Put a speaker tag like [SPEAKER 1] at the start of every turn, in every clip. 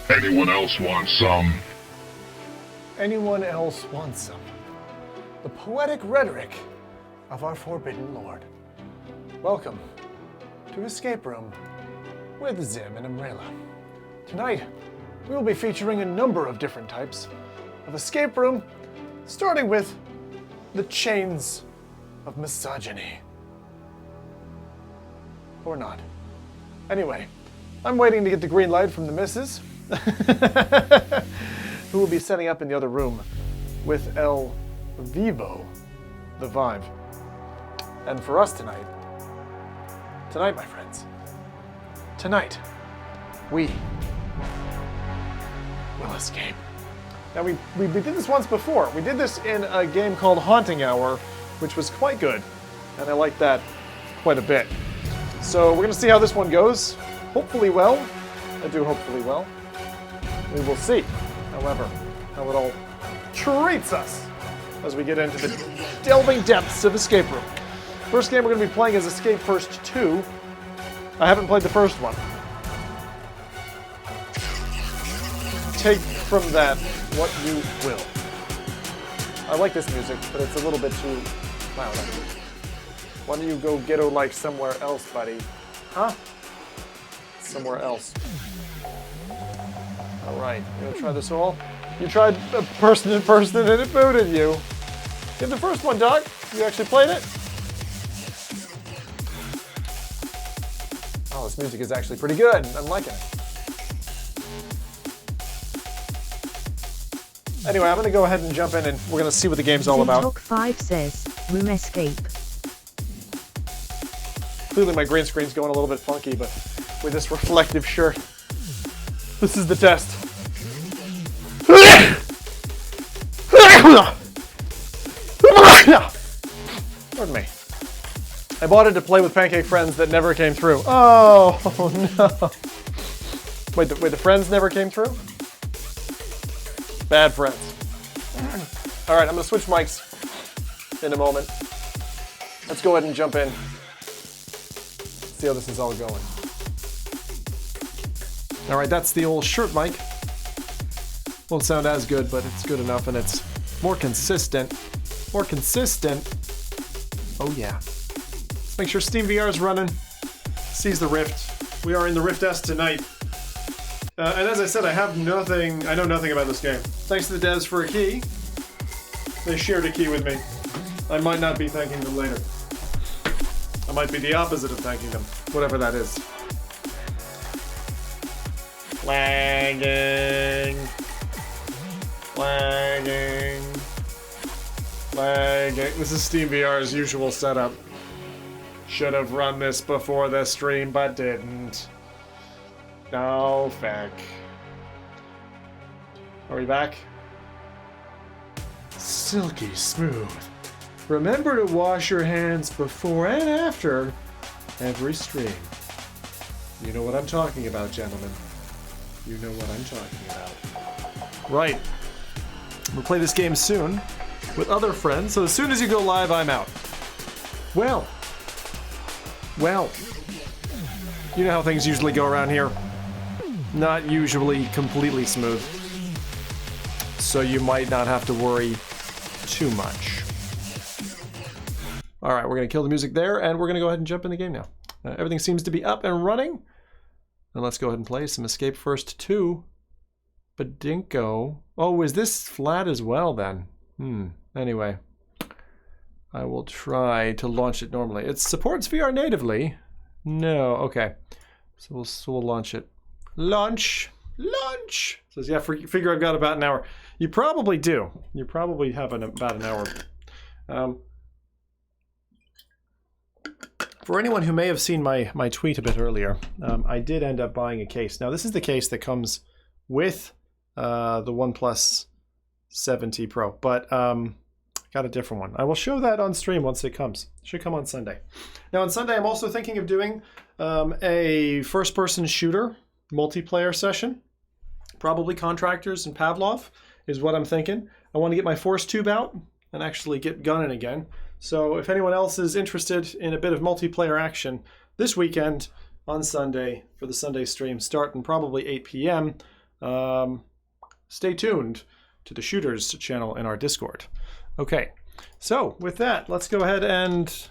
[SPEAKER 1] Anyone else want some?
[SPEAKER 2] Anyone else want some? The poetic rhetoric of our forbidden lord. Welcome to Escape Room with Zim and Emrayla. Tonight, we will be featuring a number of different types of escape room, starting with the chains of misogyny. Or not. Anyway, I'm waiting to get the green light from the missus, who will be setting up in the other room with El Vivo, the Vive. And for us tonight, my friends, tonight, we will escape. Now, we did this once before. We did this in a game called Haunting Hour, which was quite good, and I liked that quite a bit. So we're going to see how this one goes. Hopefully well. I do hopefully well. We will see, however, how it all treats us as we get into the delving depths of Escape Room. First game we're going to be playing is Escape First 2. I haven't played the first one. Take from that what you will. I like this music, but it's a little bit too loud. Why don't you go ghetto like somewhere else, buddy? Huh? Somewhere else. Alright, you gonna try this all? You tried person in person and it booted you. Did the first one, Doc? You actually played it? Oh, this music is actually pretty good. I'm liking it. Anyway, I'm going to go ahead and jump in and we're going to see what the game's all about.
[SPEAKER 3] Talk 5 says, room escape.
[SPEAKER 2] Clearly my green screen's going a little bit funky, but with this reflective shirt, this is the test. Pardon me. I bought it to play with pancake friends that never came through. Oh, no. Wait, the friends never came through? Bad friends. All right, I'm going to switch mics in a moment. Let's go ahead and jump in. See how this is all going. All right, that's the old shirt mic. Won't sound as good, but it's good enough, and it's more consistent. More consistent. Oh, yeah. Let's make sure SteamVR is running. Sees the Rift. We are in the Rift S tonight. And as I said, I know nothing about this game. Thanks to the devs for a key. They shared a key with me. I might not be thanking them later. I might be the opposite of thanking them. Whatever that is. Lagging. Lagging. Lagging. This is SteamVR's usual setup. Should have run this before the stream, but didn't. No, feck. Are we back? Silky smooth. Remember to wash your hands before and after every stream. You know what I'm talking about, gentlemen. You know what I'm talking about. Right. We'll play this game soon with other friends, so as soon as you go live, I'm out. Well. You know how things usually go around here. Not usually completely smooth. So you might not have to worry too much. Alright, we're going to kill the music there, and we're going to go ahead and jump in the game now. Everything seems to be up and running. And let's go ahead and play some Escape First 2. Badinko. Oh, is this flat as well then? Anyway. I will try to launch it normally. It supports VR natively. No, okay. So we'll launch it. Launch! Says, yeah, figure I've got about an hour. You probably do. You probably have about an hour. For anyone who may have seen my tweet a bit earlier, I did end up buying a case. Now, this is the case that comes with the OnePlus 7T Pro, but got a different one. I will show that on stream once it comes. It should come on Sunday. Now, on Sunday, I'm also thinking of doing a first-person shooter multiplayer session. Probably contractors and Pavlov is what I'm thinking. I want to get my force tube out and actually get gunning again. So if anyone else is interested in a bit of multiplayer action this weekend on Sunday for the Sunday stream starting probably 8 p.m., stay tuned to the Shooters channel in our Discord. Okay, so with that, let's go ahead and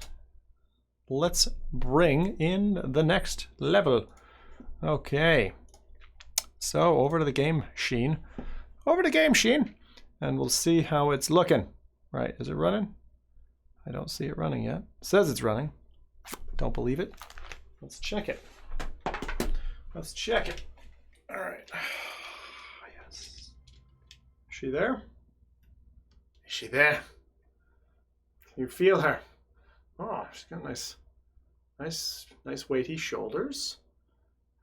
[SPEAKER 2] let's bring in the next level. Okay, so over to the game Sheen. Over to game Sheen, and we'll see how it's looking. Right, is it running? I don't see it running yet. It says it's running. Don't believe it. Let's check it. Let's check it. All right. Yes. Is she there? Is she there? Can you feel her? Oh, she's got nice weighty shoulders.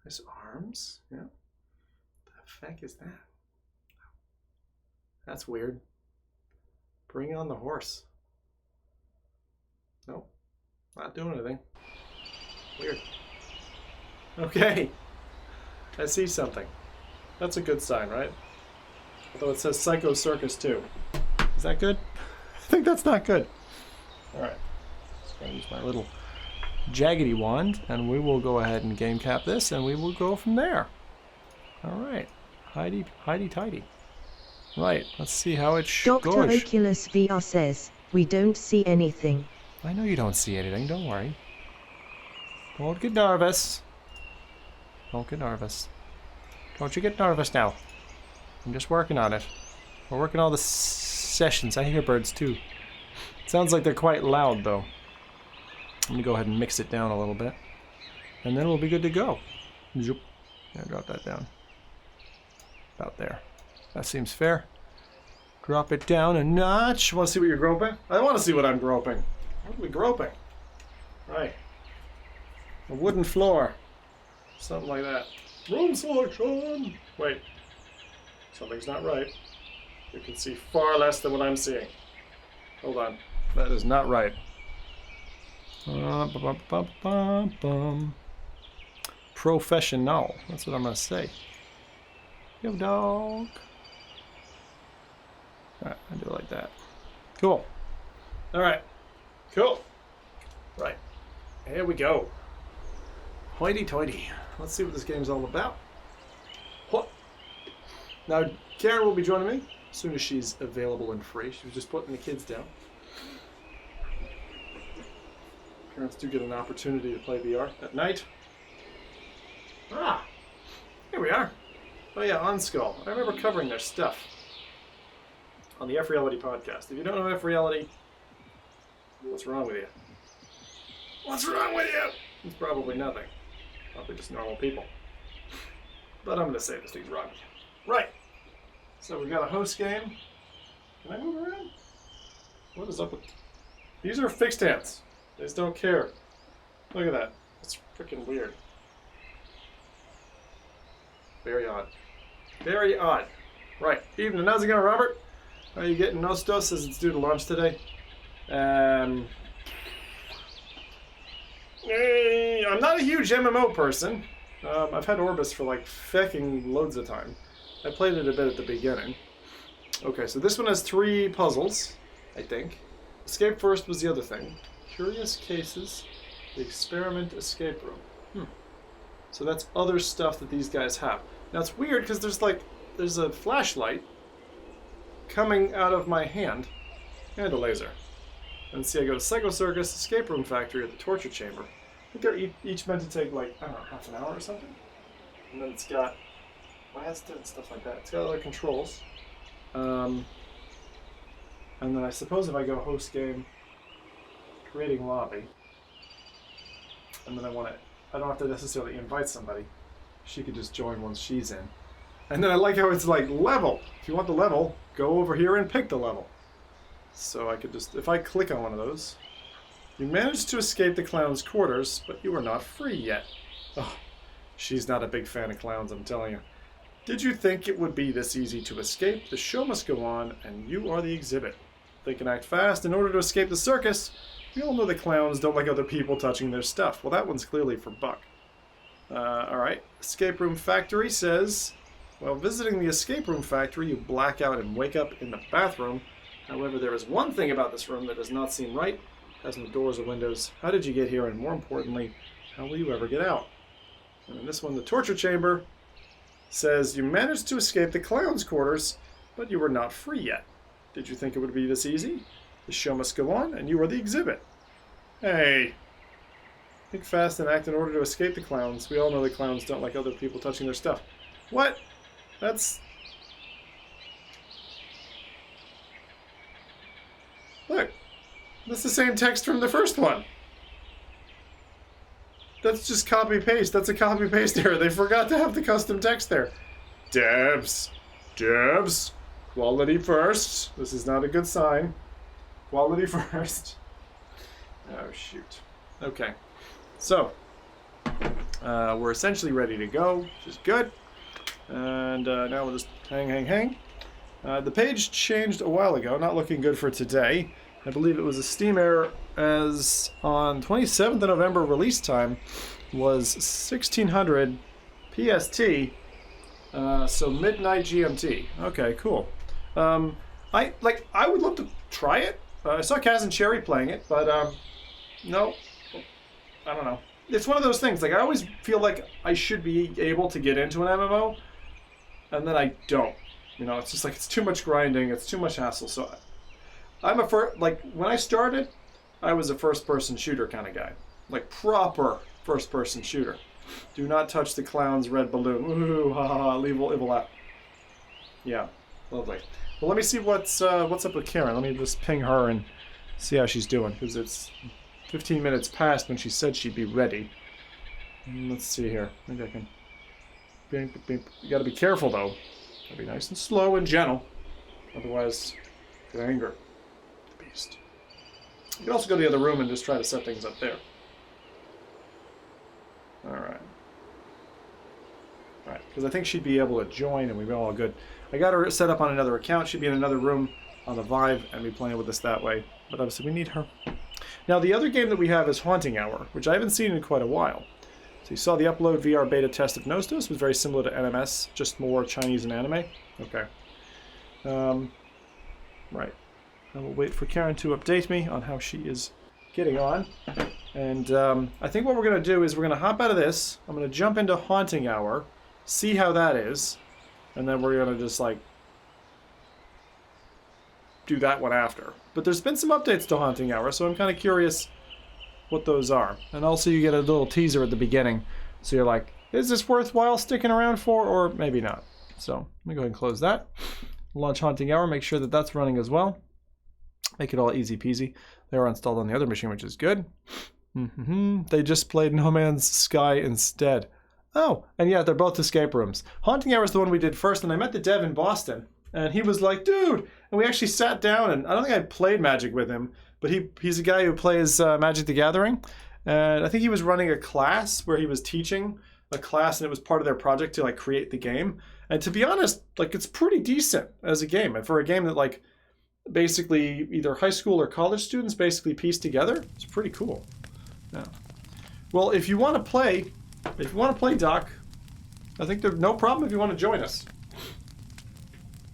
[SPEAKER 2] Nice arms. Yeah. The heck is that? That's weird. Bring on the horse. Nope. Not doing anything. Weird. Okay. I see something. That's a good sign, right? Although it says Psycho Circus too. Is that good? I think that's not good. Alright. Just gonna use my little jaggedy wand and we will go ahead and game cap this and we will go from there. Alright. Heidi tidy. Right, let's see how it
[SPEAKER 3] Dr.
[SPEAKER 2] goes.
[SPEAKER 3] Oculus VR says, we don't see anything.
[SPEAKER 2] I know you don't see anything, don't worry. Don't get nervous. Don't get nervous. Don't you get nervous now. I'm just working on it. We're working all the sessions. I hear birds too. Sounds like they're quite loud though. I'm gonna go ahead and mix it down a little bit. And then we'll be good to go. Zoop. Yeah, drop that down. About there. That seems fair. Drop it down a notch. Want to see what you're groping? I want to see what I'm groping. What are we groping? Right. A wooden floor. Something like that. Room selection! Wait. Something's not right. You can see far less than what I'm seeing. Hold on. That is not right. Professional. That's what I'm going to say. Yo, dog. Alright, I do it like that. Cool. Alright. Cool. Right. Here we go. Hoity-toity. Let's see what this game's all about. What? Now, Karen will be joining me as soon as she's available and free. She was just putting the kids down. Parents do get an opportunity to play VR at night. Ah! Here we are. Oh yeah, OnSkull. I remember covering their stuff on the F Reality podcast. If you don't know F Reality, what's wrong with you? What's wrong with you? It's probably nothing. Probably just normal people. But I'm going to say this thing's wrong with you. Right. So we got a host game. Can I move around? What is up with... These are fixed hands. They just don't care. Look at that. That's freaking weird. Very odd. Very odd. Right. Evening. How's it going, Robert? Are you getting Nostos as it's due to launch today? I'm not a huge MMO person. I've had Orbis for like fecking loads of time. I played it a bit at the beginning. Okay, so this one has 3 puzzles, I think. Escape First was the other thing. Curious Cases, the Experiment Escape Room. So that's other stuff that these guys have. Now it's weird because there's a flashlight coming out of my hand and a laser. And see, I go to Psycho Circus, Escape Room Factory, at the Torture Chamber. I think they're each meant to take like, I don't know, half an hour or something. And then it's got blast and stuff like that. It's got other controls. And then I suppose if I go host game, creating lobby, and then I don't have to necessarily invite somebody. She could just join once she's in. And then I like how it's like level. If you want the level, go over here and pick the level. So I could just, if I click on one of those, you managed to escape the clown's quarters, but you are not free yet. Oh, she's not a big fan of clowns, I'm telling you. Did you think it would be this easy to escape? The show must go on, and you are the exhibit. Think and act fast in order to escape the circus. We all know the clowns don't like other people touching their stuff. Well, that one's clearly for Buck. Alright. Escape Room Factory says While visiting the escape room factory, you black out and wake up in the bathroom. However, there is one thing about this room that does not seem right. It has no doors or windows. How did you get here? And more importantly, how will you ever get out? And in this one, the torture chamber says you managed to escape the clown's quarters, but you were not free yet. Did you think it would be this easy? The show must go on, and you are the exhibit. Hey. Think fast and act in order to escape the clowns. We all know the clowns don't like other people touching their stuff. What? That's... Look. That's the same text from the first one. That's just copy-paste. That's a copy-paste error. They forgot to have the custom text there. Debs. Debs. Quality first. This is not a good sign. Quality first. Oh, shoot. Okay. So, we're essentially ready to go, which is good. And now we'll just hang. The page changed a while ago, not looking good for today. I believe it was a Steam error, as on 27th of November release time was 1600 PST, so midnight GMT. Okay, cool. I would love to try it. I saw Kaz and Cherry playing it, but no, I don't know. It's one of those things. Like, I always feel like I should be able to get into an MMO, and then I don't. You know, it's just like it's too much grinding. It's too much hassle. So I'm when I started, I was a first-person shooter kind of guy, like proper first-person shooter. Do not touch the clown's red balloon. Ooh, ha ha ha! Evil laugh. Yeah, lovely. Well, let me see what's up with Karen. Let me just ping her and see how she's doing, because it's 15 minutes past when she said she'd be ready. Let's see here. Maybe I can... You gotta be careful, though. Gotta be nice and slow and gentle. Otherwise, you could anger the beast. You can also go to the other room and just try to set things up there. Alright. Alright, because I think she'd be able to join and we'd be all good. I got her set up on another account. She'd be in another room on the Vive and be playing with us that way. But obviously we need her. Now the other game that we have is Haunting Hour, which I haven't seen in quite a while. So you saw the upload VR beta test of Nostos. It was very similar to NMS, just more Chinese and anime. Okay. Right. I will wait for Karen to update me on how she is getting on. And I think what we're going to do is we're going to hop out of this. I'm going to jump into Haunting Hour, see how that is, and then we're going to just, like, do that one after. But there's been some updates to Haunting Hour, so I'm kind of curious what those are. And also you get a little teaser at the beginning, so you're like, is this worthwhile sticking around for, or maybe not? So let me go ahead and close that. Launch Haunting Hour, make sure that that's running as well. Make it all easy peasy. They are installed on the other machine, which is good. They just played No Man's Sky instead. Oh, and yeah, they're both escape rooms. Haunting Hour is the one we did first, and I met the dev in Boston, and he was like, dude, and we actually sat down, and I don't think I played Magic with him, but he's a guy who plays Magic the Gathering, and I think he was running a class where he was teaching a class, and it was part of their project to, like, create the game. And to be honest, like, it's pretty decent as a game, and for a game that, like, basically either high school or college students basically piece together, it's pretty cool. Yeah. Well, if you want to play Doc, I think there's no problem if you want to join us.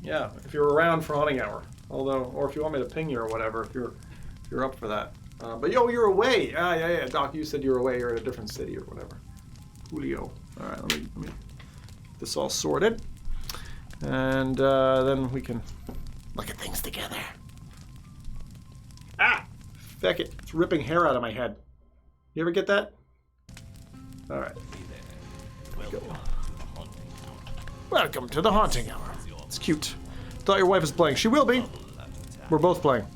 [SPEAKER 2] Yeah, if you're around for Haunting Hour, or if you want me to ping you or whatever, if you're up for that. But yo, you're away. Yeah, Doc, you said you were away. You're in a different city or whatever. Julio. All right, let me get this all sorted, and then we can look at things together. Ah, feck it! It's ripping hair out of my head. You ever get that? All right. Welcome to the Haunting Hour. It's cute. Thought your wife was playing. She will be. We're both playing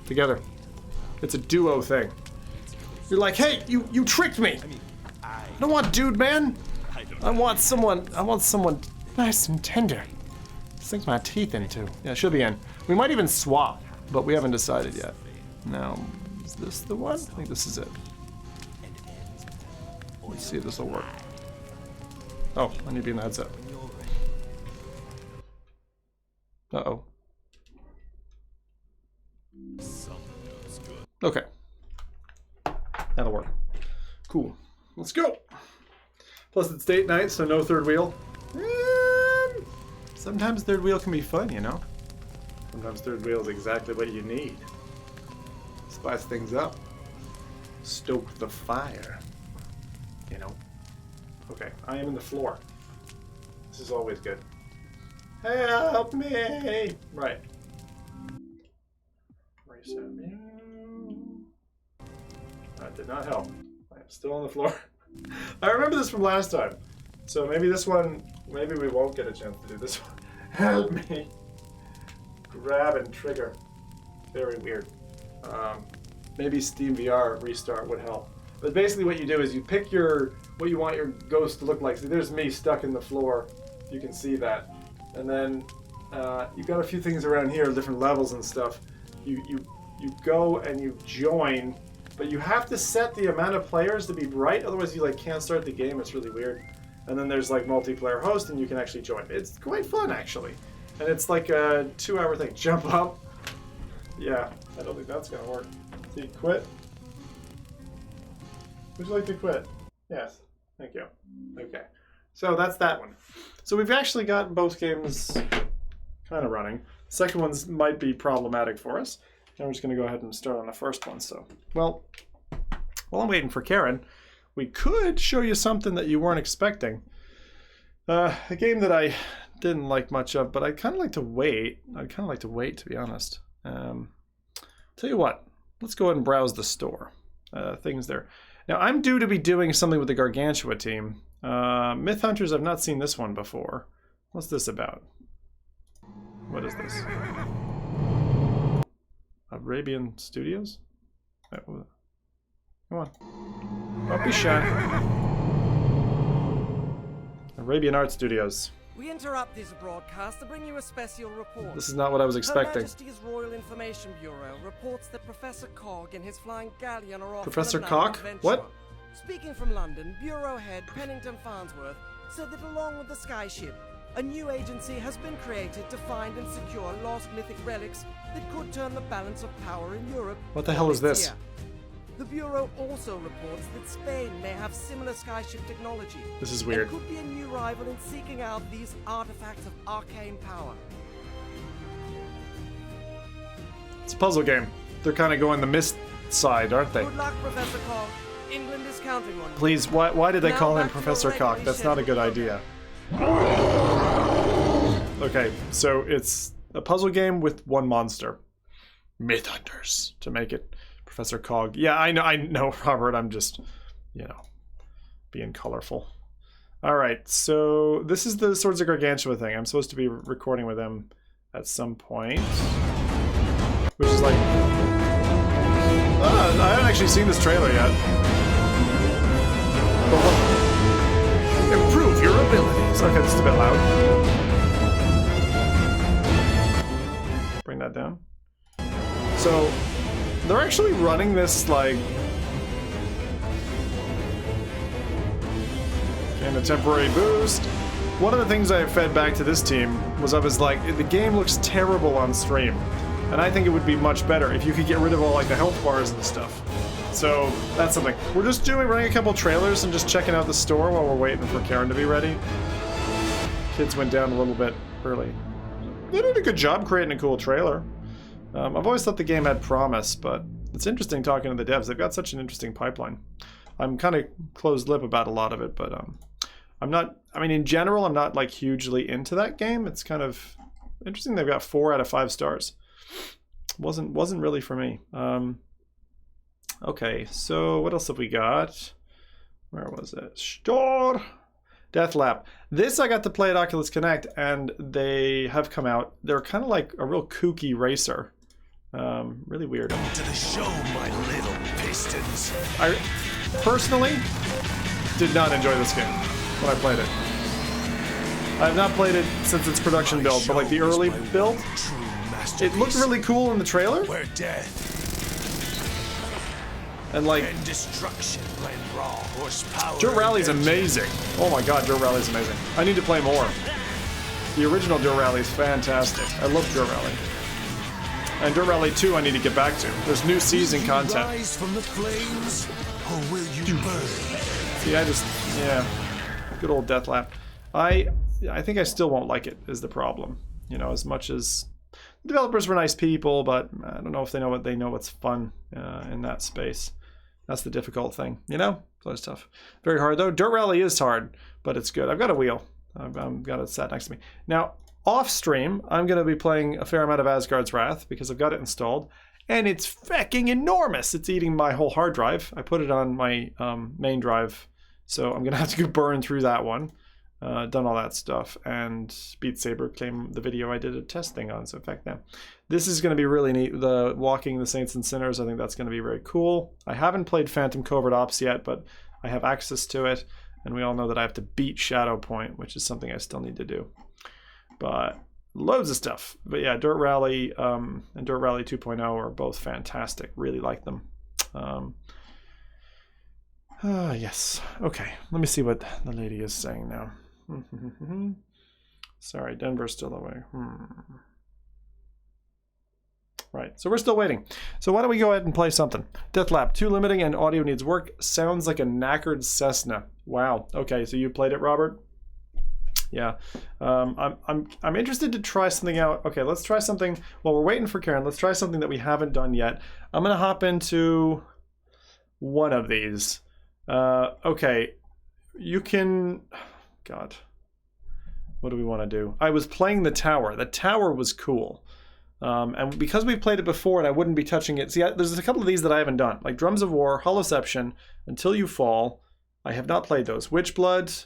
[SPEAKER 2] together. It's a duo thing. You're like, hey, you tricked me. I don't want dude, man. I want someone nice and tender. Sinks my teeth into. Yeah, she'll be in. We might even swap, but we haven't decided yet. Now, is this the one? I think this is it. Let's see if this will work. Oh, I need to be in the headset. Uh-oh. Okay. That'll work. Cool. Let's go. Plus it's date night, so no third wheel. Sometimes third wheel can be fun, you know? Sometimes third wheel is exactly what you need. Spice things up. Stoke the fire. You know? Okay, I am in the floor. This is always good. Help me! Right. Reset. That did not help. I am still on the floor. I remember this from last time. So maybe this one, maybe we won't get a chance to do this one. Help me! Grab and trigger. Very weird. Maybe Steam VR restart would help. But basically what you do is you pick what you want your ghost to look like. See, there's me stuck in the floor. You can see that. And then you've got a few things around here, different levels and stuff. You go and you join, but you have to set the amount of players to be right, otherwise you like can't start the game. It's really weird. And then there's like multiplayer host, and you can actually join. It's quite fun actually, and it's like a 2-hour thing. Jump up. Yeah, I don't think that's gonna work. So you quit. Would you like to quit? Yes. Thank you. Okay. So that's that one. So we've actually got both games kind of running. Second one's might be problematic for us. And we're just going to go ahead and start on the first one. So, well, while I'm waiting for Karen, we could show you something that you weren't expecting. A game that I didn't like much of, but I'd kind of like to wait. To be honest. Tell you what, let's go ahead and browse the store. Things there. Now, I'm due to be doing something with the Gargantua team. Myth Hunters, I've not seen this one before. What's this about? What is this? Arabian Studios? Come on. Don't be shy. Arabian Art Studios.
[SPEAKER 4] We interrupt this broadcast to bring you a special report.
[SPEAKER 2] This is not what I was expecting.
[SPEAKER 4] Her Majesty's Royal Information Bureau reports that Professor Cog and his flying galleon are off
[SPEAKER 2] Professor
[SPEAKER 4] on a
[SPEAKER 2] Cog?
[SPEAKER 4] adventure.
[SPEAKER 2] What?
[SPEAKER 4] Speaking from London, Bureau Head Pennington Farnsworth said that along with the Skyship, a new agency has been created to find and secure lost mythic relics that could turn the balance of power in Europe.
[SPEAKER 2] What the hell is this?
[SPEAKER 4] Year. The Bureau also reports that Spain may have similar Skyship technology.
[SPEAKER 2] This is weird.
[SPEAKER 4] And could be a new rival in seeking out these artifacts of arcane power.
[SPEAKER 2] It's a puzzle game. They're kind of going the mist side, aren't they?
[SPEAKER 4] Good luck, Professor Cog. England is counting on you.
[SPEAKER 2] Please, why did they
[SPEAKER 4] Now
[SPEAKER 2] call him
[SPEAKER 4] back to
[SPEAKER 2] Professor
[SPEAKER 4] your
[SPEAKER 2] Cock? That's not a good idea. Okay, so it's a puzzle game with one monster. Myth Hunters, to make it Professor Cog. Yeah, I know, Robert. I'm just, being colorful. All right, so this is the Swords of Gargantua thing. I'm supposed to be recording with them at some point, which is like, I haven't actually seen this trailer yet. Improve your abilities. Okay, this is a bit loud. Bring that down. So, they're actually running this, like, in a temporary boost. One of the things I fed back to this team was I was like, the game looks terrible on stream. And I think it would be much better if you could get rid of all, like, the health bars and stuff. So, that's something. We're just running a couple trailers and just checking out the store while we're waiting for Karen to be ready. Kids went down a little bit early. They did a good job creating a cool trailer. I've always thought the game had promise, but it's interesting talking to the devs. They've got such an interesting pipeline. I'm kind of closed-lip about a lot of it, but I'm not... I mean, in general, I'm not, like, hugely into that game. It's kind of interesting they've got 4 out of 5 stars. Wasn't really for me. Okay, so what else have we got? Where was it? Store! Deathlap. This I got to play at Oculus Connect, and they have come out. They're kind of like a real kooky racer. Really weird.
[SPEAKER 5] To the show, my little pistons.
[SPEAKER 2] I personally did not enjoy this game when I played it. I have not played it since its production build, but like the early build, it looked really cool in the trailer.
[SPEAKER 5] Where death
[SPEAKER 2] and like
[SPEAKER 5] and destruction blend raw horsepower.
[SPEAKER 2] Dirt Rally's amazing. Oh my god, Dirt Rally's amazing. I need to play more. The original Dirt Rally is fantastic. I love Dirt Rally. And Dirt Rally 2 I need to get back to. There's new season content.
[SPEAKER 5] Rise from the flames, or will you burn?
[SPEAKER 2] See, yeah, good old Deathlap. I think I still won't like it is the problem. You know, as much as the developers were nice people, but I don't know if they know what's fun in that space. That's the difficult thing, you know? So it's tough. Very hard though. Dirt Rally is hard, but it's good. I've got a wheel. I've got it sat next to me. Now, off stream, I'm going to be playing a fair amount of Asgard's Wrath because I've got it installed. And it's fucking enormous. It's eating my whole hard drive. I put it on my main drive, so I'm going to have to go burn through that one. Done all that stuff. And Beat Saber came the video I did a test thing on. So in fact, now this is going to be really neat. The Walking the Saints and Sinners, I think that's going to be very cool. I haven't played Phantom Covert Ops yet, but I have access to it. And we all know that I have to beat Shadow Point, which is something I still need to do. But loads of stuff. But yeah, Dirt Rally and Dirt Rally 2.0 are both fantastic. Really like them. Yes. Okay. Let me see what the lady is saying now. Sorry, Denver's still away. Right, so we're still waiting. So why don't we go ahead and play something? Deathlap, too limiting and audio needs work. Sounds like a knackered Cessna. Wow. Okay, so you played it, Robert? Yeah. I'm interested to try something out. Okay, let's try something. While we're waiting for Karen, let's try something that we haven't done yet. I'm gonna hop into one of these. Okay, you can. God, what do we want to do? I was playing the tower. The tower was cool. And because we played it before and I wouldn't be touching it. See, there's a couple of these that I haven't done, like Drums of War, Holoception, Until You Fall. I have not played those. Witchblood,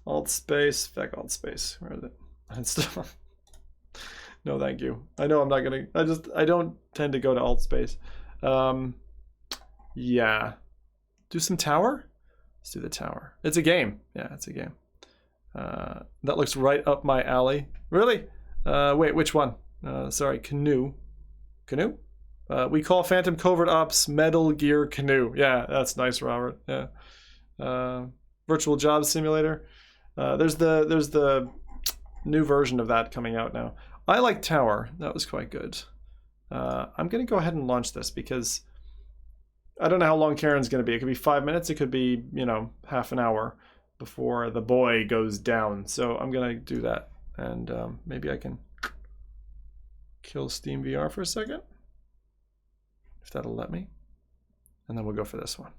[SPEAKER 2] Alt Space, Alt Space. Where is it? And stuff. No, thank you. I know I'm not gonna. I don't tend to go to Alt Space. Yeah. Do some tower? Let's do the tower. It's a game. Yeah, it's a game. That looks right up my alley. Really? Wait, which one? Sorry, Canoe. Canoe? We call Phantom Covert Ops Metal Gear Canoe. Yeah, that's nice, Robert. Yeah. Virtual Job Simulator. There's the new version of that coming out now. I like Tower. That was quite good. I'm going to go ahead and launch this because I don't know how long Karen's going to be. It could be 5 minutes. It could be, half an hour before the boy goes down. So I'm going to do that. And maybe I can kill Steam VR for a second, if that'll let me. And then we'll go for this one.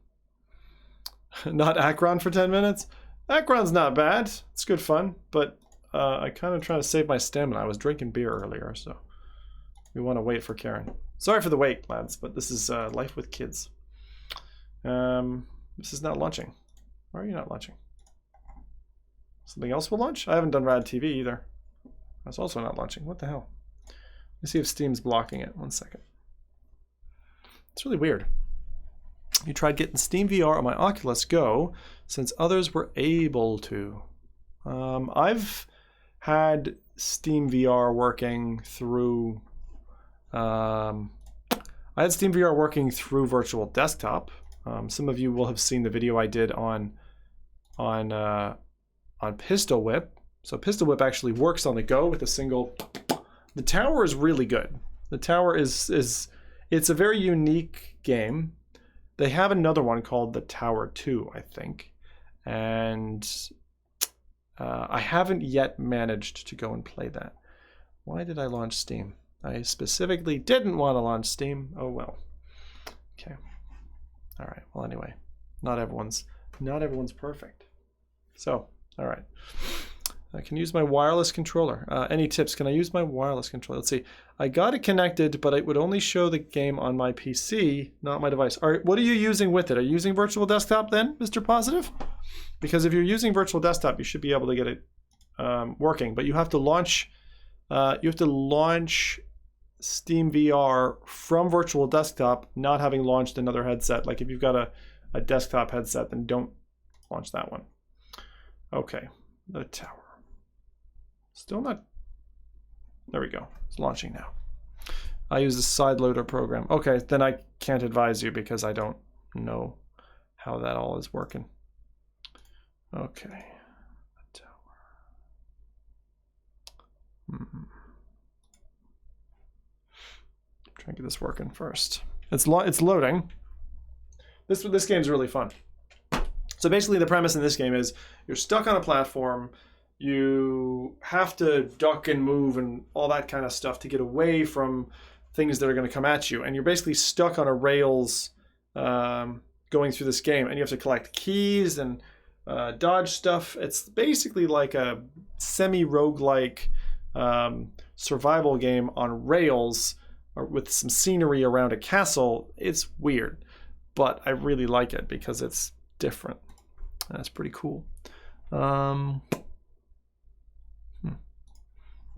[SPEAKER 2] Not Akron for 10 minutes? Akron's not bad. It's good fun, but I kind of try to save my stamina. I was drinking beer earlier, so we want to wait for Karen. Sorry for the wait, lads, but this is life with kids. This is not launching. Why are you not launching? Something else will launch? I haven't done Rad TV either. That's also not launching. What the hell? Let's see if Steam's blocking it. 1 second. It's really weird. You tried getting Steam VR on my Oculus Go since others were able to. I've had Steam VR working through. I had Steam VR working through Virtual Desktop. Some of you will have seen the video I did on Pistol Whip. So Pistol Whip actually works on the go with a single. The tower is really good. The tower is it's a very unique game. They have another one called the Tower 2, I think. And I haven't yet managed to go and play that. Why did I launch Steam? I specifically didn't want to launch Steam. Oh well. Okay. All right. Well, anyway, not everyone's perfect. So, all right. I can use my wireless controller. Any tips? Can I use my wireless controller? Let's see. I got it connected, but it would only show the game on my PC, not my device. All right, what are you using with it? Are you using Virtual Desktop then, Mr. Positive? Because if you're using Virtual Desktop, you should be able to get it working. But you have to launch. Steam VR from Virtual Desktop, not having launched another headset. Like if you've got a desktop headset, then don't launch that one. Okay, the tower. Still not. There we go. It's launching now. I use the side loader program. Okay, then I can't advise you because I don't know how that all is working. Okay. The tower. Try and get this working first. It's loading. This game's really fun. So basically the premise in this game is you're stuck on a platform, you have to duck and move and all that kind of stuff to get away from things that are going to come at you. And you're basically stuck on a rails going through this game, and you have to collect keys and dodge stuff. It's basically like a semi-roguelike survival game on rails with some scenery around a castle. It's weird, but I really like it because it's different. That's pretty cool.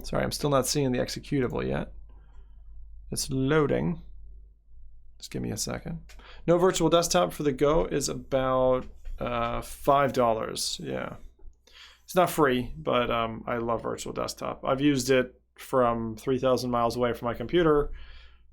[SPEAKER 2] Sorry, I'm still not seeing the executable yet. It's loading. Just give me a second. No virtual desktop for the Go is about $5. Yeah. It's not free, but I love virtual desktop. I've used it from 3,000 miles away from my computer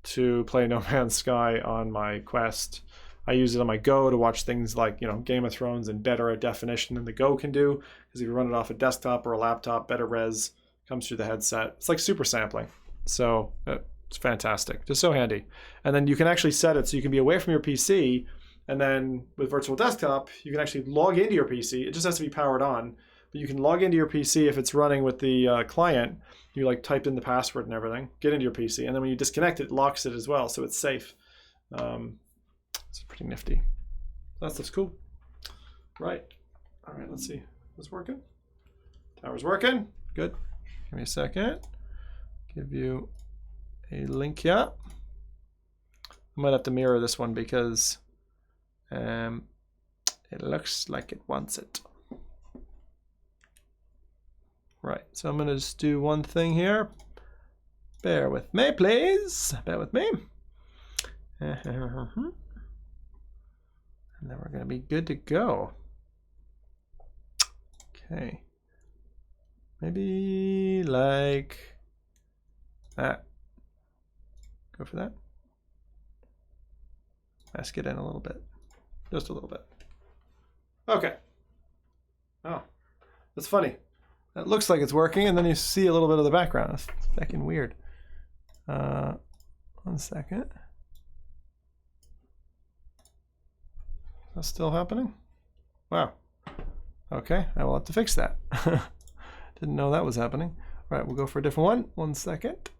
[SPEAKER 2] to play No Man's Sky on my Quest. I use it on my Go to watch things like, Game of Thrones in better definition than the Go can do, because if you run it off a desktop or a laptop, better res comes through the headset. It's like super sampling. So it's fantastic. Just so handy. And then you can actually set it so you can be away from your PC, and then with virtual desktop, you can actually log into your PC. It just has to be powered on, but you can log into your PC if it's running with the client. You like typed in the password and everything, get into your PC, and then when you disconnect it locks it as well, so it's safe. It's pretty nifty. That stuff's cool. Right. All right, let's see. Is this working? Tower's working. Good. Give me a second. Give you a link here. I might have to mirror this one because it looks like it wants it. Right, so I'm going to just do one thing here. Bear with me, please. Bear with me. And then we're going to be good to go. Okay. Maybe like that. Go for that. Mask it in a little bit. Just a little bit. Okay. Oh, that's funny. It looks like it's working, and then you see a little bit of the background. It's fucking weird. 1 second. Is that still happening? Wow. Okay, I will have to fix that. Didn't know that was happening. All right, we'll go for a different one. 1 second.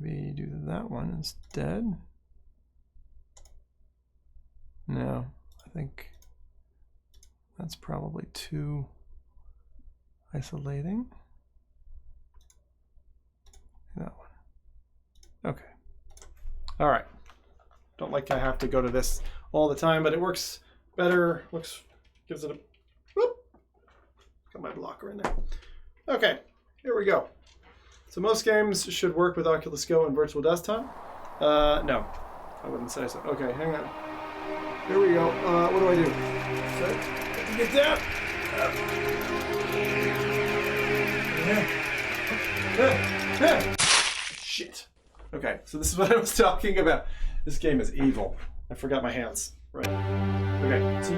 [SPEAKER 2] Maybe do that one instead. No, I think that's probably too isolating. That one. Okay. All right. Don't like I have to go to this all the time, but it works better. Gives it a whoop. Got my blocker in there. Okay, here we go. So most games should work with Oculus Go and Virtual Desktop. No, I wouldn't say so. Okay, hang on. Here we go. What do I do? So, get down. Shit. Okay, so this is what I was talking about. This game is evil. I forgot my hands. Right. Okay, so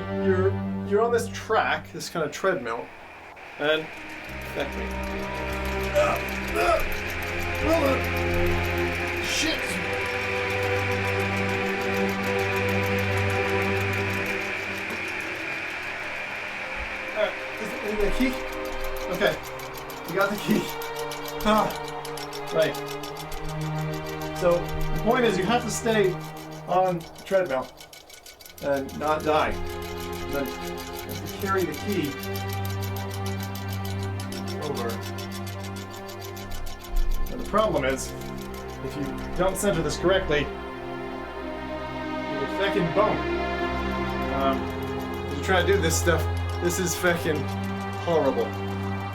[SPEAKER 2] you're on this track, this kind of treadmill, and affect me. Hold on. Shit. Alright, is the key? Okay, you got the key. Right. So the point is you have to stay on the treadmill and not die. And then you have to carry the key over. Now the problem is, if you don't center this correctly, you're feckin' bone. If you try to do this stuff, this is feckin' horrible.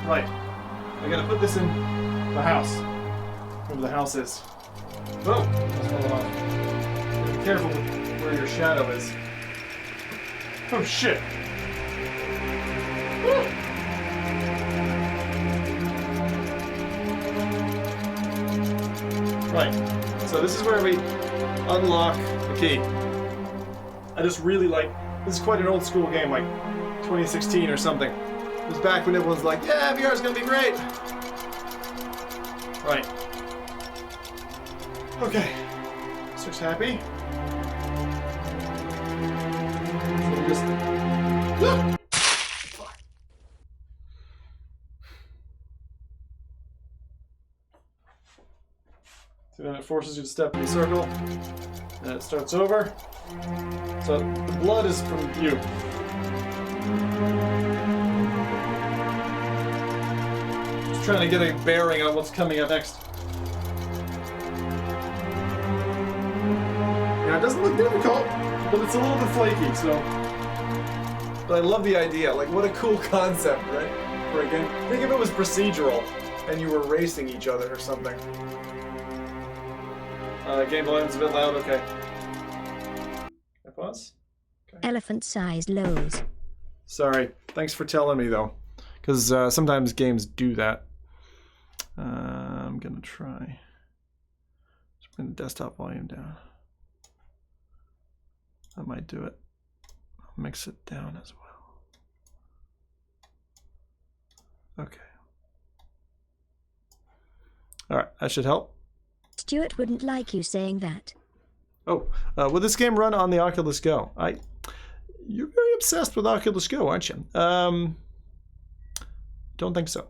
[SPEAKER 2] Right. I gotta put this in the house. Wherever the house is. Boom! Be careful with where your shadow is. Oh shit! Woo! Right, so this is where we unlock the key. I just really like, this is quite an old school game, like 2016 or something. It was back when everyone's like, yeah, VR is gonna be great! Right. Okay, so Looks happy. So we just... Fuck. So then it forces you to step in the circle, and it starts over. So the blood is from you. Just trying to get a bearing on what's coming up next. Yeah, it doesn't look difficult, but it's a little bit flaky, so... But I love the idea. Like, what a cool concept, right? For a game. Think if it was procedural, and you were racing each other or something. Game volume's a bit loud, okay. I pause? Okay.
[SPEAKER 6] Elephant-sized lows.
[SPEAKER 2] Sorry. Thanks for telling me, though. Because sometimes games do that. I'm going to try. Just bring the desktop volume down. I might do it. I'll mix it down as well. Okay. Alright, that should help.
[SPEAKER 6] Stuart wouldn't like you saying that.
[SPEAKER 2] Oh, will this game run on the Oculus Go? You're very obsessed with Oculus Go, aren't you? Don't think so.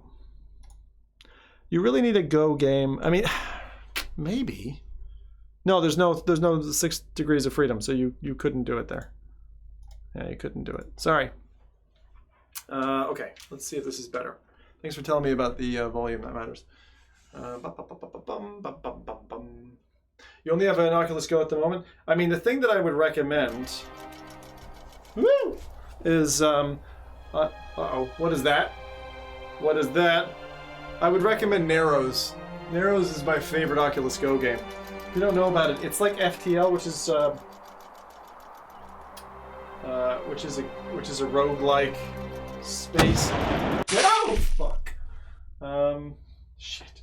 [SPEAKER 2] You really need a Go game. I mean, maybe. No, there's no 6 degrees of freedom, so you couldn't do it there. Yeah, you couldn't do it. Sorry. Okay, let's see if this is better. Thanks for telling me about the volume. That matters. You only have an Oculus Go at the moment. I mean, the thing that I would recommend is uh-oh, what is that? What is that? I would recommend Narrows. Narrows is my favorite Oculus Go game. If you don't know about it, it's like FTL, which is a roguelike space. Oh fuck. Shit.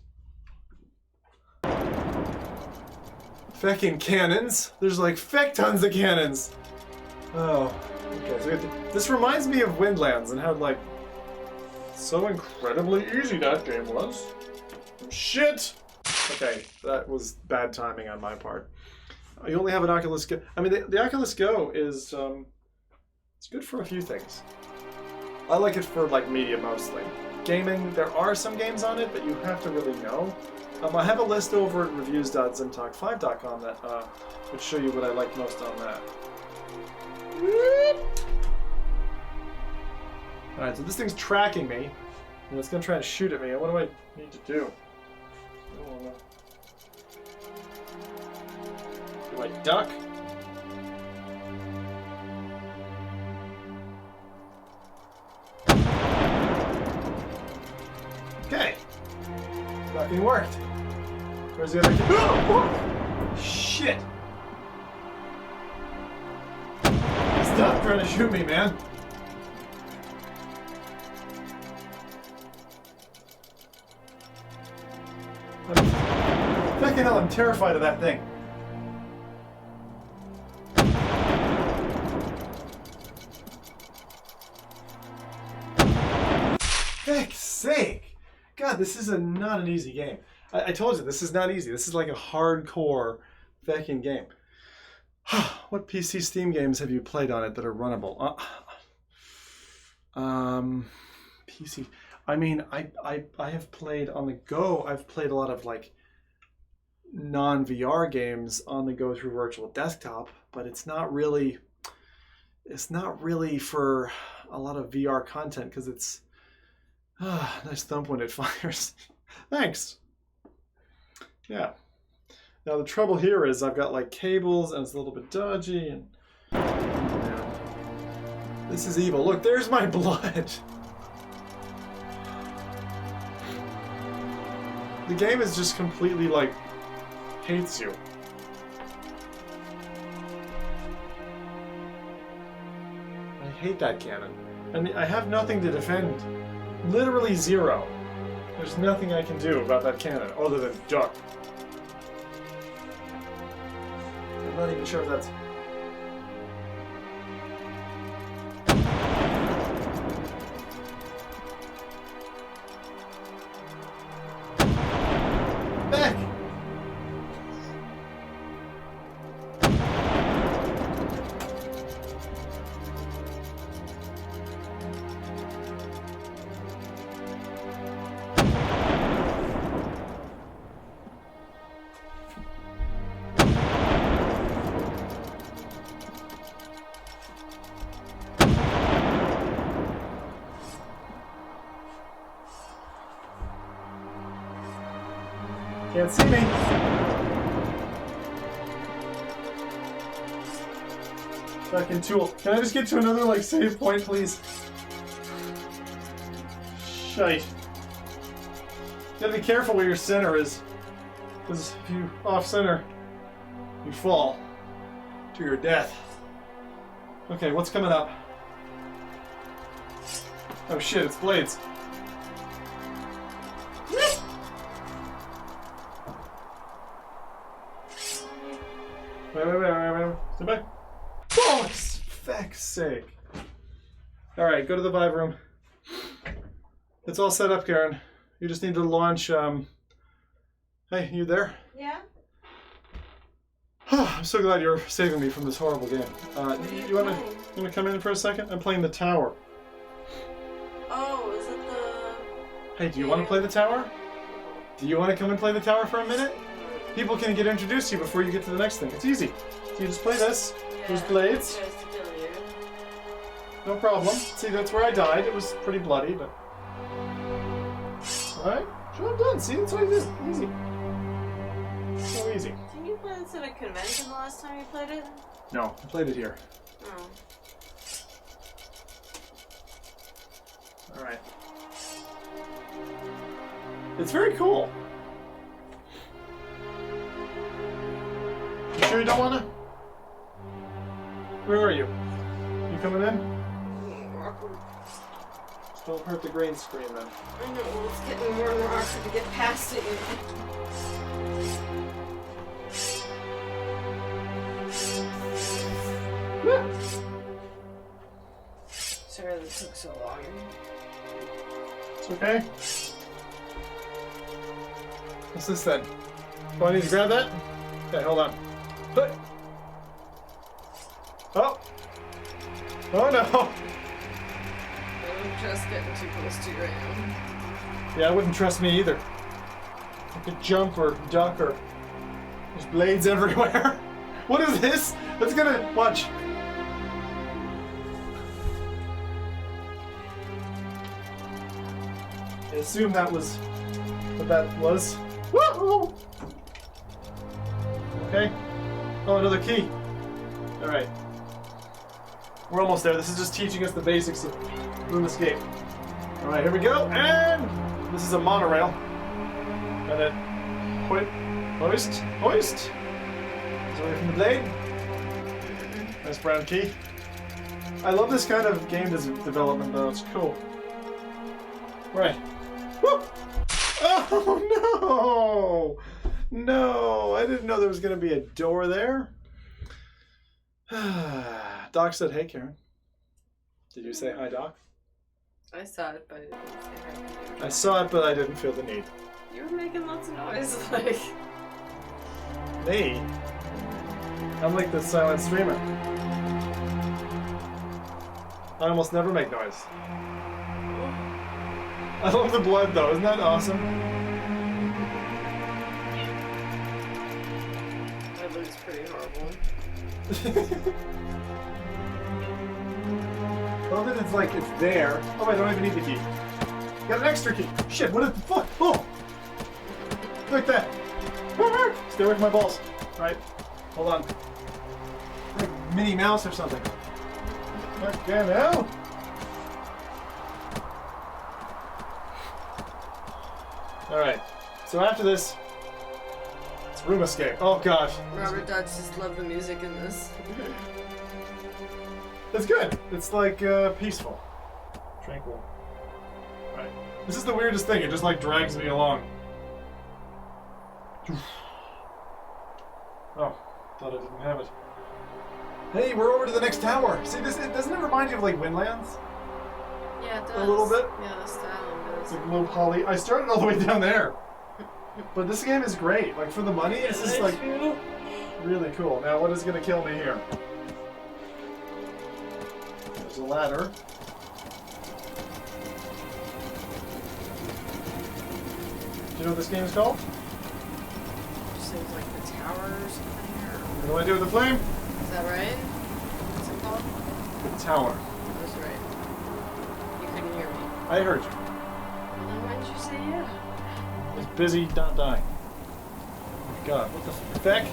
[SPEAKER 2] Feckin' cannons. There's like tons of cannons. Oh, okay. So this reminds me of Windlands and how like so incredibly easy that game was. Shit. Okay, that was bad timing on my part. You only have an Oculus Go. I mean, the Oculus Go is it's good for a few things. I like it for like media mostly. Gaming, there are some games on it, but you have to really know. I have a list over at reviews.zimtalk5.com that would show you what I like most on that. Alright, so this thing's tracking me, and it's going to try and shoot at me. What do I need to do? I don't know. Do I duck? Okay. Ducking worked. Where's the other kid? Oh! Shit! Stop trying to shoot me, man. Fucking hell, I'm terrified of that thing. Heck's sake! God, this is not an easy game. I told you, this is not easy. This is like a hardcore fucking game. What PC Steam games have you played on it that are runnable? PC. I mean, I have played on the go. I've played a lot of like non-VR games on the go through virtual desktop, but it's not really for a lot of VR content because it's nice thump when it fires. Thanks. Yeah. Now the trouble here is I've got like cables and it's a little bit dodgy and yeah. This is evil. Look, there's my blood. The game is just completely like hates you. I hate that cannon. And I have nothing to defend. Literally zero. There's nothing I can do about that cannon other than duck. I'm not even sure if that's... Back! Can't see me. Fucking tool. Can I just get to another, like, save point, please? Shite. You gotta be careful where your center is. Because if you off-center, you fall to your death. Okay, what's coming up? Oh shit, it's blades. Wait. Sit back. Oh, feck's sake. Alright, go to the vibe room. It's all set up, Karen. You just need to launch, Hey, you there?
[SPEAKER 7] Yeah?
[SPEAKER 2] I'm so glad you're saving me from this horrible game. You wanna come in for a second? I'm playing the tower.
[SPEAKER 7] Oh, is it the...
[SPEAKER 2] Hey, do you want to play the tower? Do you want to come and play the tower for a minute? People can get introduced to you before you get to the next thing. It's easy. So you just play this. There's blades.
[SPEAKER 7] Tries to kill you.
[SPEAKER 2] No problem. See, that's where I died. It was pretty bloody, but... Alright, job done. See, that's what I did. Easy. So easy.
[SPEAKER 7] Didn't you play this at a convention the last time you played it?
[SPEAKER 2] No, I played it here.
[SPEAKER 7] Oh.
[SPEAKER 2] Alright. It's very cool. You sure you don't wanna? Where are you? You coming in? Just don't hurt the green screen then.
[SPEAKER 7] I know, it's getting more and more awkward to get past it. Sorry that took so long.
[SPEAKER 2] It's okay. What's this then? Oh, I need to grab that? Okay, hold on. Oh! Oh no!
[SPEAKER 7] I'm just getting too close to your hand.
[SPEAKER 2] Yeah, I wouldn't trust me either. I could jump or duck or... There's blades everywhere. What is this? It's gonna... Watch. I assume that was what that was. Woohoo! Okay. Oh, another key. Alright. We're almost there. This is just teaching us the basics of room escape. Alright, here we go. And this is a monorail. Got it. Hoist. It's away from the blade. Nice brown key. I love this kind of game development though. It's cool. Right. Woo! Oh no! No! I didn't know there was going to be a door there. Doc said, "Hey, Karen." Did you say hi, Doc?
[SPEAKER 7] I saw it, but I didn't say hi.
[SPEAKER 2] I saw it, but I didn't feel the need.
[SPEAKER 7] You were making lots of noise, like...
[SPEAKER 2] Me? I'm like the silent streamer. I almost never make noise. I love the blood, though. Isn't that awesome?
[SPEAKER 7] That looks pretty horrible.
[SPEAKER 2] I love that it's like, it's there. Oh, I don't even need the key. Got an extra key. Shit, what the fuck? Oh! Like that. Stay away from my balls. Alright, hold on. Like Minnie Mouse or something. Okay, now. Alright, so after this, it's room escape. Oh gosh.
[SPEAKER 7] Robert Dodge just loved the music in this.
[SPEAKER 2] It's good. It's like peaceful. Tranquil. Right. This is the weirdest thing. It just like drags me along. Oh, thought I didn't have it. Hey, we're over to the next tower. See, doesn't it remind you of like Windlands?
[SPEAKER 7] Yeah, it does.
[SPEAKER 2] A little bit?
[SPEAKER 7] Yeah, the style
[SPEAKER 2] It's
[SPEAKER 7] does.
[SPEAKER 2] like low poly. I started all the way down there. But this game is great. Like for the money, this is like really cool. Now, what is going to kill me here? There's a ladder. Do you know what this game is called?
[SPEAKER 7] Seems like the tower or something.
[SPEAKER 2] What do I do with the flame?
[SPEAKER 7] Is that right? What's it called?
[SPEAKER 2] The tower.
[SPEAKER 7] That's right. You couldn't hear me.
[SPEAKER 2] I heard you.
[SPEAKER 7] Well, then why didn't you say yeah?
[SPEAKER 2] I was busy not dying. God, what the feck?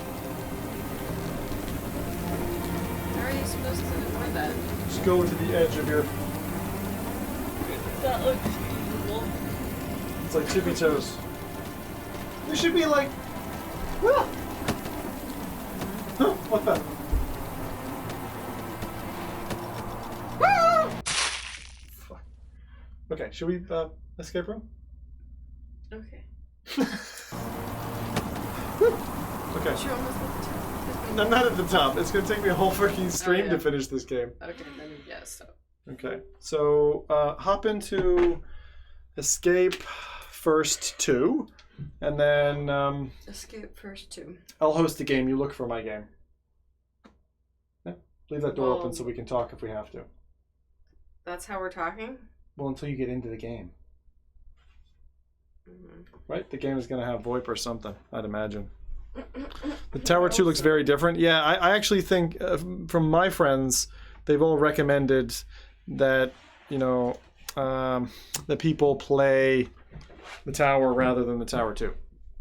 [SPEAKER 7] How are you supposed to avoid that?
[SPEAKER 2] Just go to the edge of your...
[SPEAKER 7] That looks feasible.
[SPEAKER 2] It's like tippy toes. You should be like... Ah! Huh? What the... Ah! Fuck. Okay, should we escape room?
[SPEAKER 7] Okay.
[SPEAKER 2] Okay.
[SPEAKER 7] You're almost at the top.
[SPEAKER 2] I'm not at the top. It's gonna take me a whole freaking stream
[SPEAKER 7] yeah.
[SPEAKER 2] to finish this game.
[SPEAKER 7] Okay, then yeah, stop.
[SPEAKER 2] Okay, so hop into escape first 2, and then
[SPEAKER 7] Escape first 2.
[SPEAKER 2] I'll host the game. You look for my game. Yeah. Leave that door
[SPEAKER 7] Well,
[SPEAKER 2] open so we can talk if we have to.
[SPEAKER 7] That's how we're talking?
[SPEAKER 2] Well, until you get into the game.
[SPEAKER 7] Mm-hmm.
[SPEAKER 2] Right? The game is going to have VoIP or something, I'd imagine. The Tower 2 looks very different. Yeah, I actually think from my friends, they've all recommended that, you know, that people play the Tower rather than the Tower 2.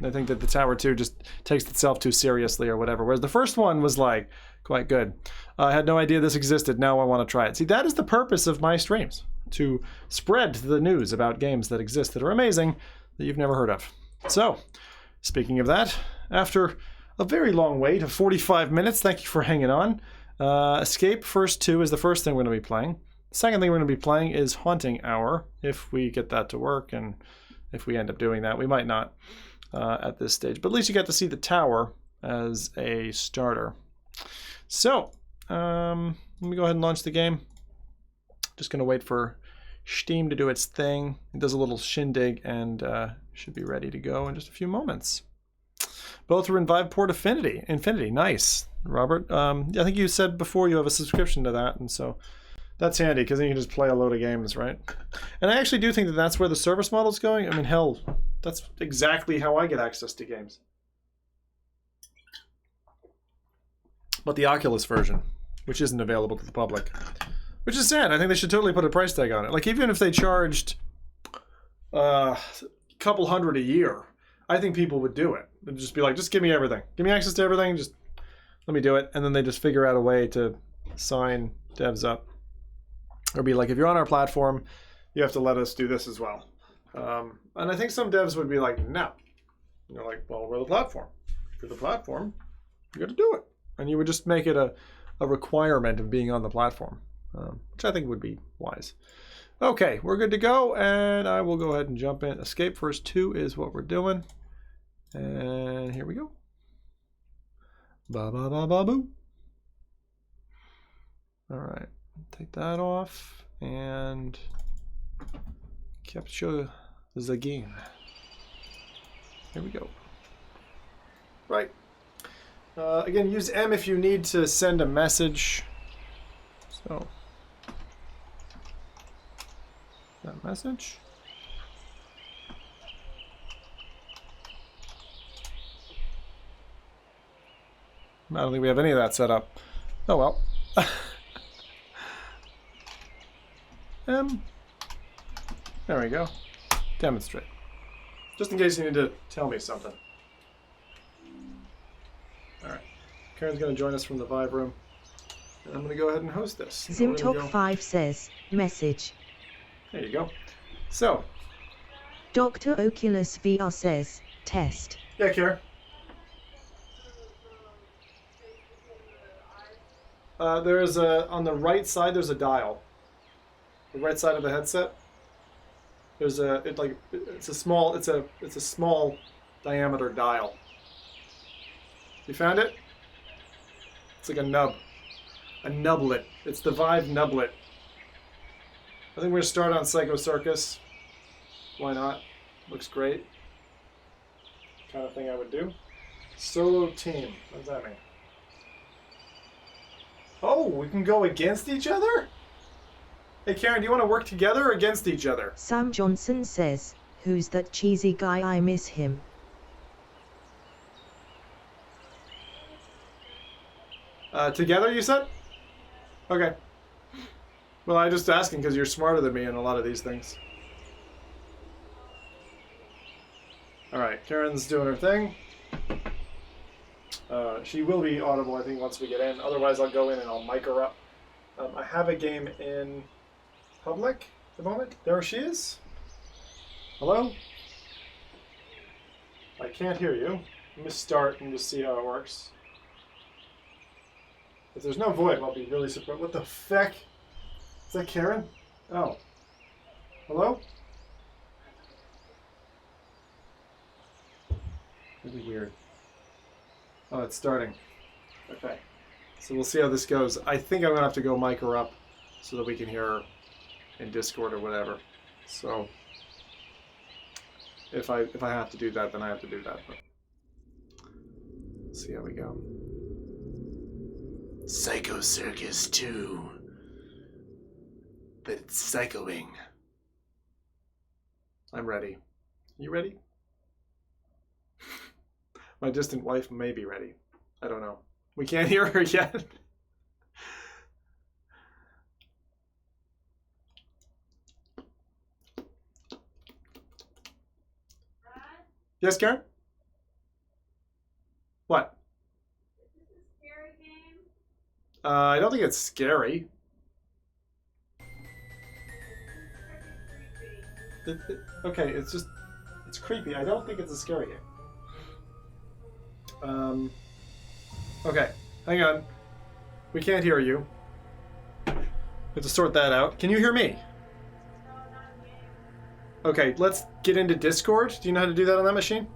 [SPEAKER 2] I think that the Tower 2 just takes itself too seriously or whatever, whereas the first one was like quite good. I had no idea this existed. Now I want to try it. See, that is the purpose of my streams, to spread the news about games that exist that are amazing that you've never heard of. So, speaking of that, after a very long wait of 45 minutes, thank you for hanging on. Escape first 2 is the first thing we're going to be playing. The second thing we're going to be playing is Haunting Hour, if we get that to work, and if we end up doing that. We might not at this stage, but at least you got to see the tower as a starter. So, let me go ahead and launch the game. Just going to wait for Steam to do its thing. It does a little shindig and should be ready to go in just a few moments. Both are in Viveport Infinity. Nice, Robert. I think you said before you have a subscription to that, and so that's handy because then you can just play a load of games, right? And I actually do think that that's where the service model is going. I mean, hell, that's exactly how I get access to games. But the Oculus version, which isn't available to the public, which is sad. I think they should totally put a price tag on it. Like, even if they charged a couple $100 a year, I think people would do it. They'd just be like, just give me everything. Give me access to everything. Just let me do it. And then they just figure out a way to sign devs up. Or be like, if you're on our platform, you have to let us do this as well. And I think some devs would be like, no. And you're like, well, we're the platform. If you're the platform, you got to do it. And you would just make it a requirement of being on the platform, which I think would be wise. Okay, we're good to go, and I will go ahead and jump in. Escape first 2 is what we're doing. And here we go. Ba-ba-ba-ba-boo. All right, take that off, and capture the game. Here we go. Right. Again, use M if you need to send a message. So, that message. I don't think we have any of that set up. Oh well. There we go. Demonstrate. Just in case you need to tell me something. Alright. Karen's going to join us from the Vive room. And I'm going to go ahead and host this.
[SPEAKER 3] Zimtalk5 says, message.
[SPEAKER 2] There you go. So.
[SPEAKER 3] Dr. Oculus VR says, test.
[SPEAKER 2] Yeah, Karen. There's on the right side, there's a dial. The right side of the headset. There's it's a small diameter dial. You found it? It's like a nub. A nublet. It's the Vive nublet. I think we're going to start on Psycho Circus. Why not? Looks great. Kind of thing I would do. Solo team. What does that mean? Oh, we can go against each other? Hey Karen, do you want to work together or against each other?
[SPEAKER 3] Sam Johnson says, who's that cheesy guy? I miss him.
[SPEAKER 2] Together, you said? Okay. Well, I'm just asking because you're smarter than me in a lot of these things. Alright, Karen's doing her thing. She will be audible, I think, once we get in. Otherwise, I'll go in and I'll mic her up. I have a game in public at the moment. There she is. Hello? I can't hear you. Let me start and just see how it works. If there's no VoIP, I'll be really surprised. What the feck? Is that Karen? Oh. Hello? Really weird. Oh, it's starting. Okay. So we'll see how this goes. I think I'm going to have to go mic her up so that we can hear her in Discord or whatever. So if I have to do that, then I have to do that. But let's see how we go. Psycho Circus 2. But it's psychoing. I'm ready. You ready? My distant wife may be ready. I don't know. We can't hear her yet. Yes, Karen? What?
[SPEAKER 7] Is this a scary game?
[SPEAKER 2] I don't think it's scary. Okay, it's creepy. I don't think it's a scary game. Okay, hang on. We can't hear you. We have to sort that out. Can you hear me? Okay, let's get into Discord. Do you know how to do that on that machine?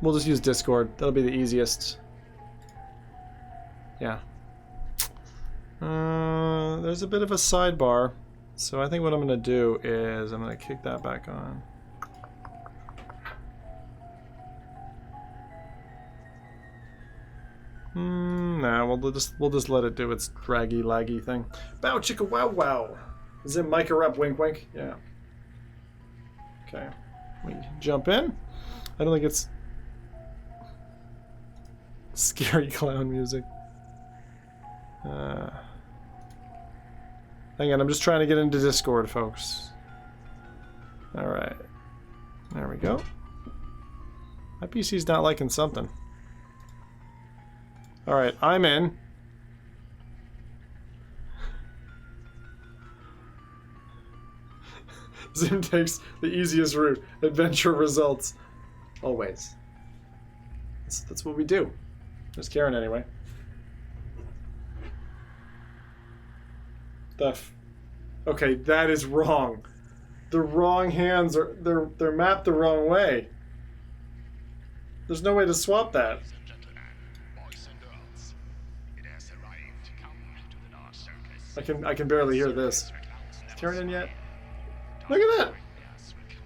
[SPEAKER 2] We'll just use Discord. That'll be the easiest. Yeah. There's a bit of a sidebar. So I think what I'm going to do is I'm going to kick that back on. Nah, we'll just let it do its draggy laggy thing. Bow chicka wow wow. Is it mic her up? Wink wink. Yeah. Okay. We jump in. I don't think it's scary clown music. Hang on, I'm just trying to get into Discord, folks. All right. There we go. My PC's not liking something. All right, I'm in. Zoom takes the easiest route. Adventure results. Always. That's what we do. There's Karen anyway. Okay, that is wrong. The wrong hands are they're mapped the wrong way. There's no way to swap that. I can barely hear this. Is Karen in yet? Look at that!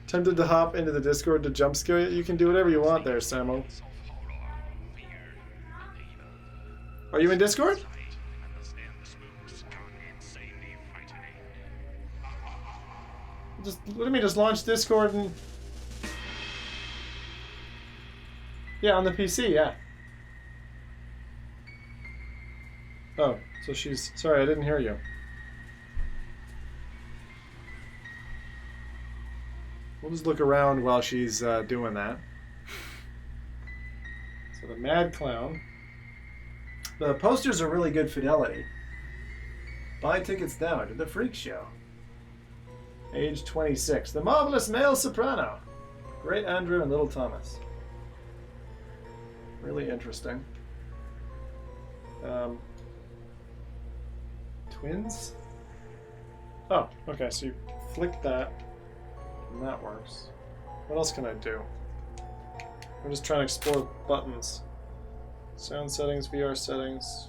[SPEAKER 2] Tempted to hop into the Discord to jump scare you? You can do whatever you want there, Samo. Are you in Discord? Let me just launch Discord and... Yeah, on the PC, yeah. Oh, so she's... Sorry, I didn't hear you. We'll just look around while she's doing that. So the Mad Clown. The posters are really good fidelity. Buy tickets now to the Freak Show. Age 26. The Marvelous Male Soprano. Great Andrew and Little Thomas. Really interesting. Twins? Oh, okay, so you flick that, and that works. What else can I do? I'm just trying to explore buttons. Sound settings, VR settings.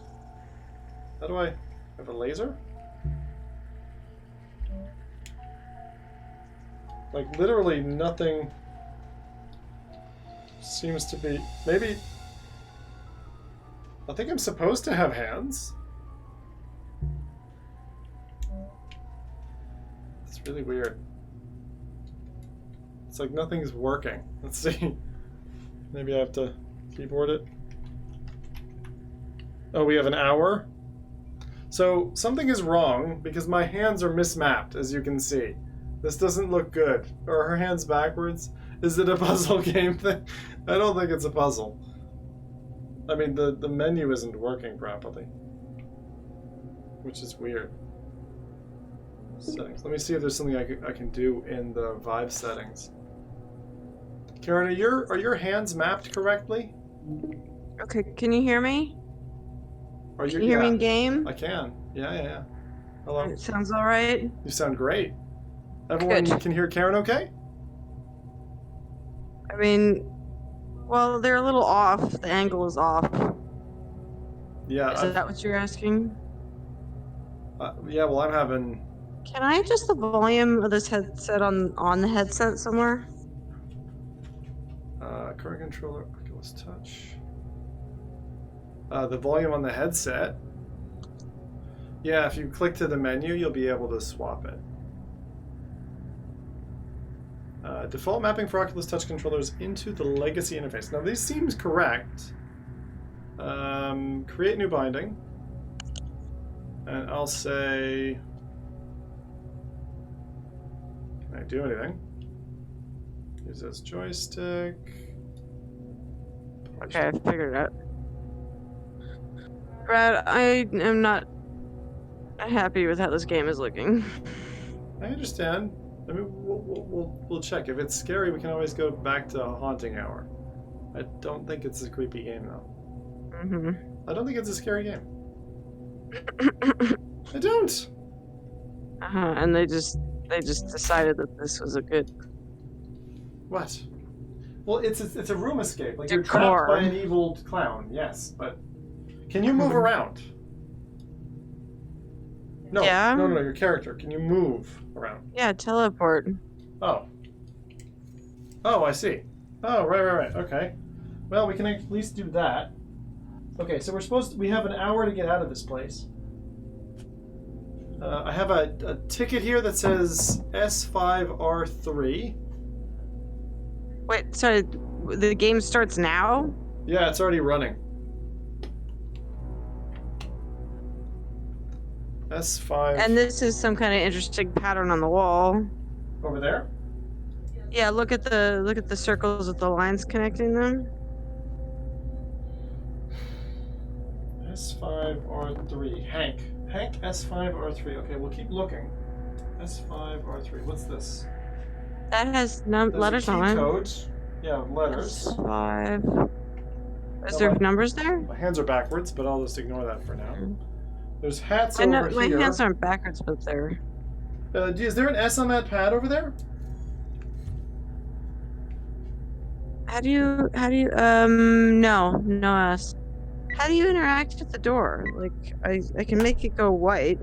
[SPEAKER 2] How do I have a laser? Like, literally nothing seems to be... Maybe... I think I'm supposed to have hands. It's really weird. It's like nothing's working. Let's see. Maybe I have to keyboard it. Oh, we have an hour? So, something is wrong because my hands are mismapped, as you can see. This doesn't look good. Or her hands backwards. Is it a puzzle game thing? I don't think it's a puzzle. I mean, the menu isn't working properly, which is weird. Settings. Let me see if there's something I can do in the Vive settings. Karen, are your hands mapped correctly?
[SPEAKER 8] Okay, can you hear me?
[SPEAKER 2] Can
[SPEAKER 8] you hear me in game?
[SPEAKER 2] I can. Yeah. Hello.
[SPEAKER 8] It sounds all right.
[SPEAKER 2] You sound great. Everyone
[SPEAKER 8] Good.
[SPEAKER 2] can hear Karen okay?
[SPEAKER 8] I mean, well, they're a little off. The angle is off.
[SPEAKER 2] Yeah.
[SPEAKER 8] Is that what you're asking?
[SPEAKER 2] Yeah, well, I'm having...
[SPEAKER 8] Can I adjust the volume of this headset on the headset somewhere?
[SPEAKER 2] Current controller, Oculus Touch. The volume on the headset. Yeah, if you click to the menu, you'll be able to swap it. Default mapping for Oculus Touch controllers into the legacy interface. Now, this seems correct. Create new binding. And I'll say... Can I do anything? Use this joystick.
[SPEAKER 8] Okay, I figured it out. Brad, I am not happy with how this game is looking.
[SPEAKER 2] I understand. I mean, we'll check. If it's scary, we can always go back to Haunting Hour. I don't think it's a creepy game, though.
[SPEAKER 8] Mm-hmm.
[SPEAKER 2] I don't think it's a scary game. I don't.
[SPEAKER 8] And they just decided that this was a good...
[SPEAKER 2] What? Well, it's a room escape. Like, you're
[SPEAKER 8] Decor.
[SPEAKER 2] trapped by an evil clown, yes, but... Can you move around? No,
[SPEAKER 8] Yeah.
[SPEAKER 2] no, your character. Can you move around?
[SPEAKER 8] Yeah, teleport.
[SPEAKER 2] Oh. Oh, I see. Oh, right. Okay. Well, we can at least do that. Okay, so we have an hour to get out of this place. I have a ticket here that says S5R3.
[SPEAKER 8] Wait, sorry, the game starts now?
[SPEAKER 2] Yeah, it's already running. S5.
[SPEAKER 8] And this is some kind of interesting pattern on the wall.
[SPEAKER 2] Over there?
[SPEAKER 8] Yeah, look at the circles with the lines connecting them.
[SPEAKER 2] S5R3. Hank S5R3. Okay, we'll keep looking. S5R3. What's this?
[SPEAKER 8] That has
[SPEAKER 2] There's
[SPEAKER 8] letters
[SPEAKER 2] a key
[SPEAKER 8] on it.
[SPEAKER 2] code. Yeah, letters.
[SPEAKER 8] 5. Is
[SPEAKER 2] No,
[SPEAKER 8] there
[SPEAKER 2] my-
[SPEAKER 8] numbers there?
[SPEAKER 2] My hands are backwards, but I'll just ignore that for now.
[SPEAKER 8] Mm.
[SPEAKER 2] There's hats
[SPEAKER 8] My
[SPEAKER 2] over here.
[SPEAKER 8] hands aren't backwards, but they're...
[SPEAKER 2] Is there an S on that pad over there?
[SPEAKER 8] How do you, no S. How do you interact with the door? Like, I can make it go white.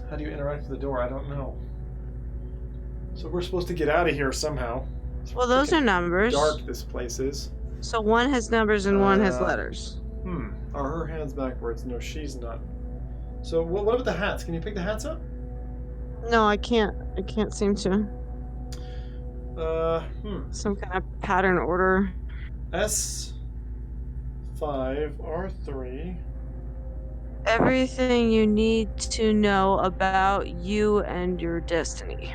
[SPEAKER 2] How do you interact with the door? I don't know. So we're supposed to get out of here somehow. It's
[SPEAKER 8] Well, those are
[SPEAKER 2] freaking
[SPEAKER 8] numbers.
[SPEAKER 2] dark this place is.
[SPEAKER 8] So one has numbers and one has
[SPEAKER 2] Uh,
[SPEAKER 8] letters.
[SPEAKER 2] Are her hands backwards? No, she's not. So what about the hats? Can you pick the hats up?
[SPEAKER 8] No, I can't. I can't seem to. Some kind of pattern order.
[SPEAKER 2] S5R3.
[SPEAKER 8] Everything you need to know about you and your destiny.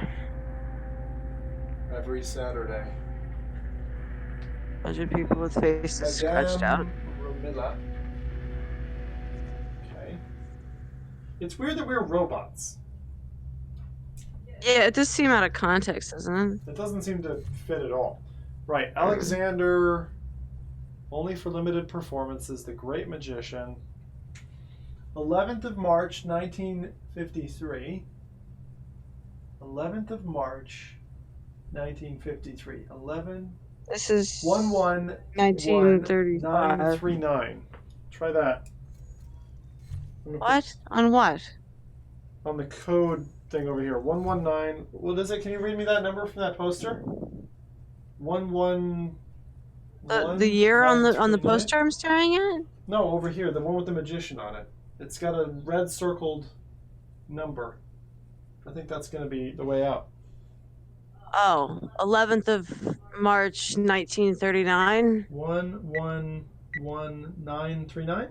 [SPEAKER 2] Every Saturday.
[SPEAKER 8] Bunch of people with faces scratched out.
[SPEAKER 2] Romilla. Okay. It's weird that we're robots.
[SPEAKER 8] Yeah, it does seem out of context, doesn't it?
[SPEAKER 2] It doesn't seem to fit at all. Right, Alexander, only for limited performances, the Great Magician. 11th of March, 1953. 11th of March, 1953. 11.
[SPEAKER 8] This is
[SPEAKER 2] 11939.
[SPEAKER 8] 1935.
[SPEAKER 2] Try that.
[SPEAKER 8] What? On what?
[SPEAKER 2] On the code thing over here. 119. What is it? Can you read me that number from that poster? 111.
[SPEAKER 8] The year on the poster I'm staring at?
[SPEAKER 2] No, over here, the one with the magician on it. It's got a red circled number. I think that's going to be the way out.
[SPEAKER 8] Oh, 11th of March, 1939.
[SPEAKER 2] 11939?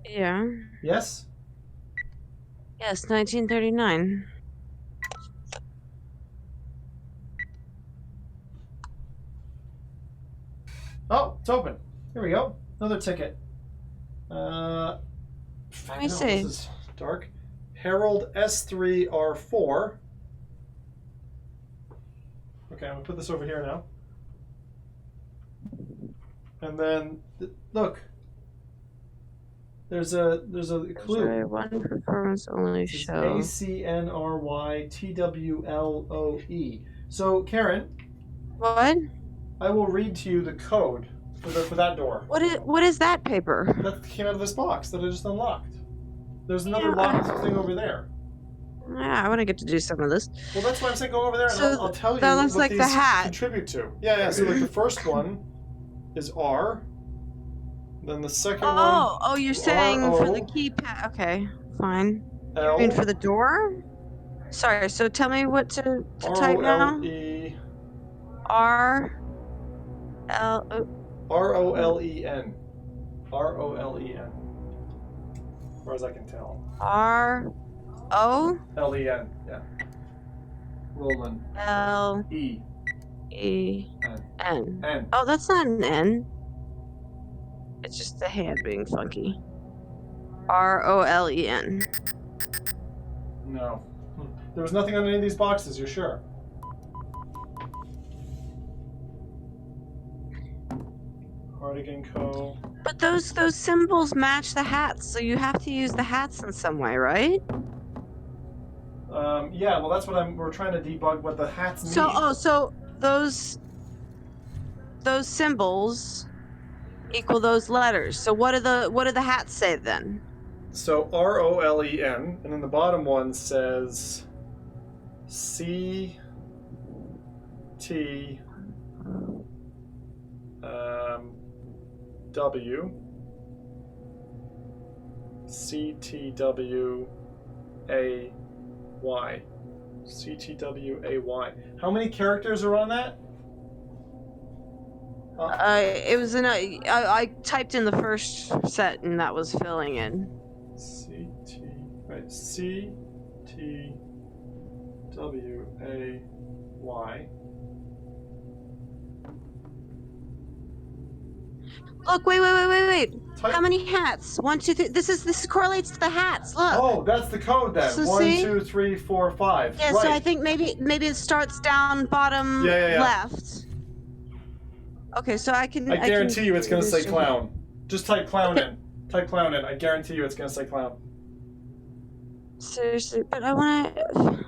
[SPEAKER 8] Yeah.
[SPEAKER 2] Yes?
[SPEAKER 8] Yes, 1939.
[SPEAKER 2] Oh, it's open. Here we go. Another ticket.
[SPEAKER 8] Let me
[SPEAKER 2] This
[SPEAKER 8] see.
[SPEAKER 2] is dark. Harold S3R4. Okay, I'm gonna put this over here now. And then look. There's a clue.
[SPEAKER 8] Sorry, one performance only
[SPEAKER 2] It's
[SPEAKER 8] show.
[SPEAKER 2] ACNRYTWLOE. So Karen,
[SPEAKER 8] What?
[SPEAKER 2] I will read to you the code for that door.
[SPEAKER 8] What is that paper?
[SPEAKER 2] That came out of this box that I just unlocked. There's another
[SPEAKER 8] Yeah.
[SPEAKER 2] locked thing over there.
[SPEAKER 8] Yeah, I want to get to do some of this.
[SPEAKER 2] Well, that's why I'm saying go over there and
[SPEAKER 8] So
[SPEAKER 2] I'll tell you
[SPEAKER 8] that
[SPEAKER 2] what
[SPEAKER 8] looks like
[SPEAKER 2] these
[SPEAKER 8] the hat.
[SPEAKER 2] contribute to. Yeah. So like the first one is R. Then the second one.
[SPEAKER 8] Oh, you're saying for the
[SPEAKER 2] RO.
[SPEAKER 8] keypad. Okay, fine.
[SPEAKER 2] L.
[SPEAKER 8] I mean for the door? Sorry, so tell me what to type now.
[SPEAKER 2] ROLE.
[SPEAKER 8] R L
[SPEAKER 2] ROLEN. ROLEN. As far as I can tell.
[SPEAKER 8] R O
[SPEAKER 2] LEN. Yeah. Roland.
[SPEAKER 8] L
[SPEAKER 2] E.
[SPEAKER 8] E
[SPEAKER 2] N.
[SPEAKER 8] N.
[SPEAKER 2] N.
[SPEAKER 8] Oh, that's not an N. It's just the hand being funky. ROLEN.
[SPEAKER 2] No. There was nothing on any of these boxes, you're sure? Cardigan Co.
[SPEAKER 8] But those symbols match the hats, so you have to use the hats in some way, right?
[SPEAKER 2] Yeah, well that's what we're trying to debug what the hats mean.
[SPEAKER 8] So those symbols equal those letters. So what do the hats say then?
[SPEAKER 2] So ROLEN, and then the bottom one says CT W CTWAY. CTWAY. How many characters are on that?
[SPEAKER 8] It was I typed in the first set and that was filling in.
[SPEAKER 2] CTWAY.
[SPEAKER 8] Look, wait.
[SPEAKER 2] Type-
[SPEAKER 8] How many hats? 1, 2, 3. This correlates to the hats. Look.
[SPEAKER 2] Oh, that's the code then.
[SPEAKER 8] So
[SPEAKER 2] 1,
[SPEAKER 8] see?
[SPEAKER 2] 2, 3, 4, 5.
[SPEAKER 8] Yeah,
[SPEAKER 2] right.
[SPEAKER 8] so I think maybe it starts down bottom
[SPEAKER 2] Yeah.
[SPEAKER 8] left. Okay, so I can.
[SPEAKER 2] I guarantee you it's going to say
[SPEAKER 8] this-
[SPEAKER 2] clown. Just type clown in. Type clown in. I guarantee you it's going to say clown.
[SPEAKER 8] Seriously, but I want to.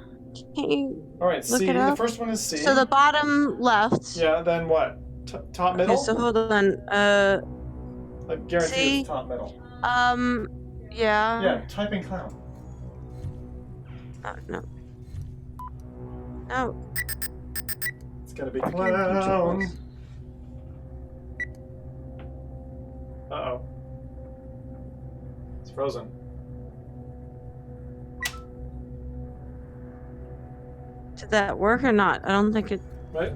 [SPEAKER 8] Can't you?
[SPEAKER 2] All right,
[SPEAKER 8] Look
[SPEAKER 2] C.
[SPEAKER 8] it
[SPEAKER 2] The
[SPEAKER 8] up.
[SPEAKER 2] first one is C.
[SPEAKER 8] So the bottom left.
[SPEAKER 2] Yeah, then what? Top middle?
[SPEAKER 8] Okay, so hold on.
[SPEAKER 2] I guarantee
[SPEAKER 8] C.
[SPEAKER 2] it's top middle.
[SPEAKER 8] Yeah.
[SPEAKER 2] Yeah, type in clown.
[SPEAKER 8] No.
[SPEAKER 2] It's got to be
[SPEAKER 8] Fucking
[SPEAKER 2] clown.
[SPEAKER 8] controls.
[SPEAKER 2] Uh-oh. It's frozen.
[SPEAKER 8] Did that work or not? I don't think it.
[SPEAKER 2] Right.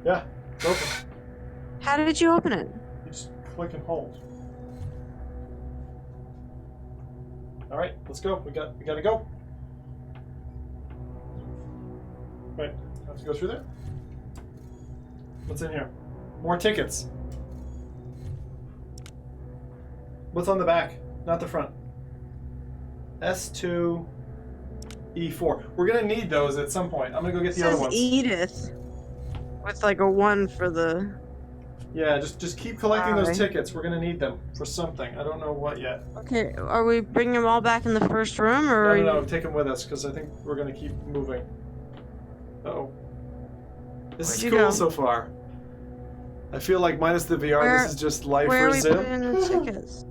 [SPEAKER 2] Yeah, it's open.
[SPEAKER 8] How did you open it?
[SPEAKER 2] You just click and hold. All right, let's go. We gotta go. Right, have to go through there. What's in here? More tickets. What's on the back? Not the front. S2, E4. We're gonna need those at some point. I'm gonna go get
[SPEAKER 8] It
[SPEAKER 2] the other
[SPEAKER 8] says
[SPEAKER 2] ones.
[SPEAKER 8] Edith, with like a 1 for the.
[SPEAKER 2] Yeah, just keep collecting those
[SPEAKER 8] Alright.
[SPEAKER 2] tickets. We're gonna need them for something. I don't know what yet.
[SPEAKER 8] Okay, are we bringing them all back in the first room, or?
[SPEAKER 2] No, take them with us because I think we're gonna keep moving. Uh-oh. This
[SPEAKER 8] Where'd
[SPEAKER 2] is
[SPEAKER 8] you
[SPEAKER 2] cool
[SPEAKER 8] go?
[SPEAKER 2] so far. I feel like minus the VR,
[SPEAKER 8] Where-
[SPEAKER 2] this is just life
[SPEAKER 8] Where are
[SPEAKER 2] for
[SPEAKER 8] we
[SPEAKER 2] Zim.
[SPEAKER 8] putting the tickets?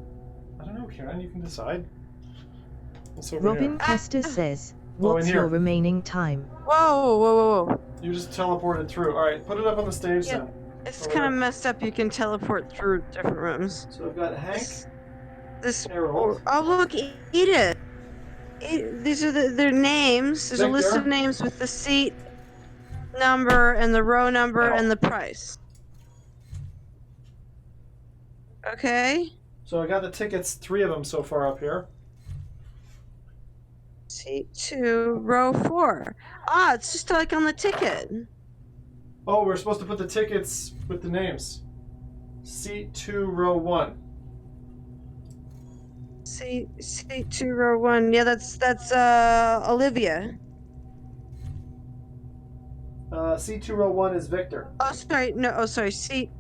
[SPEAKER 2] I don't know, Karen. You can decide. What's over
[SPEAKER 3] Robin
[SPEAKER 2] here?
[SPEAKER 3] Kester says,
[SPEAKER 2] Oh, in
[SPEAKER 3] what's
[SPEAKER 2] here.
[SPEAKER 3] your remaining time?
[SPEAKER 8] Whoa.
[SPEAKER 2] You just teleported through. All right, put it up on the stage
[SPEAKER 8] Yeah.
[SPEAKER 2] then.
[SPEAKER 8] It's
[SPEAKER 2] Over
[SPEAKER 8] kind of
[SPEAKER 2] there.
[SPEAKER 8] messed up. You can teleport through different rooms.
[SPEAKER 2] So I've got Hank.
[SPEAKER 8] This.
[SPEAKER 2] Harold.
[SPEAKER 8] Oh, look, Edith. These are their names. There's a list
[SPEAKER 2] Victor.
[SPEAKER 8] of names with the seat number and the row number
[SPEAKER 2] Oh.
[SPEAKER 8] and the price. Okay.
[SPEAKER 2] So I got the tickets, 3 of them so far up here.
[SPEAKER 8] Seat 2, row 4. Ah, it's just like on the ticket.
[SPEAKER 2] Oh, we're supposed to put the tickets with the names. Seat 2, row 1.
[SPEAKER 8] Seat 2, row 1. Yeah, that's Olivia.
[SPEAKER 2] Seat 2, row 1 is Victor.
[SPEAKER 8] Oh, sorry. No, sorry. Seat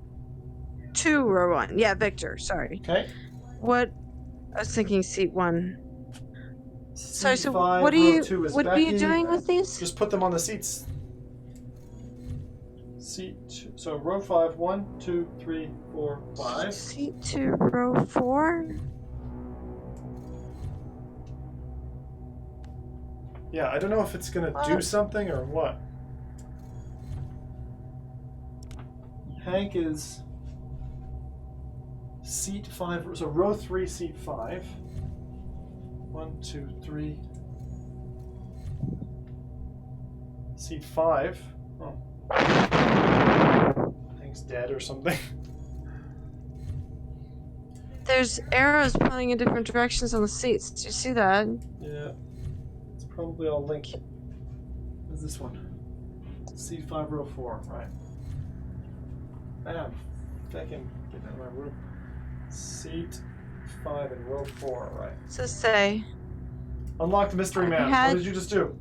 [SPEAKER 8] 2, row 1. Yeah, Victor. Sorry.
[SPEAKER 2] Okay.
[SPEAKER 8] What? I was thinking seat 1. Sorry,
[SPEAKER 2] Seat
[SPEAKER 8] so
[SPEAKER 2] 5,
[SPEAKER 8] what are
[SPEAKER 2] row
[SPEAKER 8] you
[SPEAKER 2] 2 is
[SPEAKER 8] what are
[SPEAKER 2] Becky.
[SPEAKER 8] you doing with these?
[SPEAKER 2] Just put them on the seats. Seat 2, so row 5, 1, 2, 3, 4, 5.
[SPEAKER 8] Seat 2, row 4.
[SPEAKER 2] Yeah, I don't know if it's gonna do something or what. Hank is seat 5, so row 3, seat 5. 1, 2, 3. Seat 5. Oh. Hank's dead or something.
[SPEAKER 8] There's arrows pointing in different directions on the seats. Do you see that?
[SPEAKER 2] Yeah. It's probably all linked. What's this one? Seat 5, row 4, right. Man, fucking get out of my room. Seat 5 and row 4, right.
[SPEAKER 8] What's this say?
[SPEAKER 2] Unlock the mystery man. What did you just do?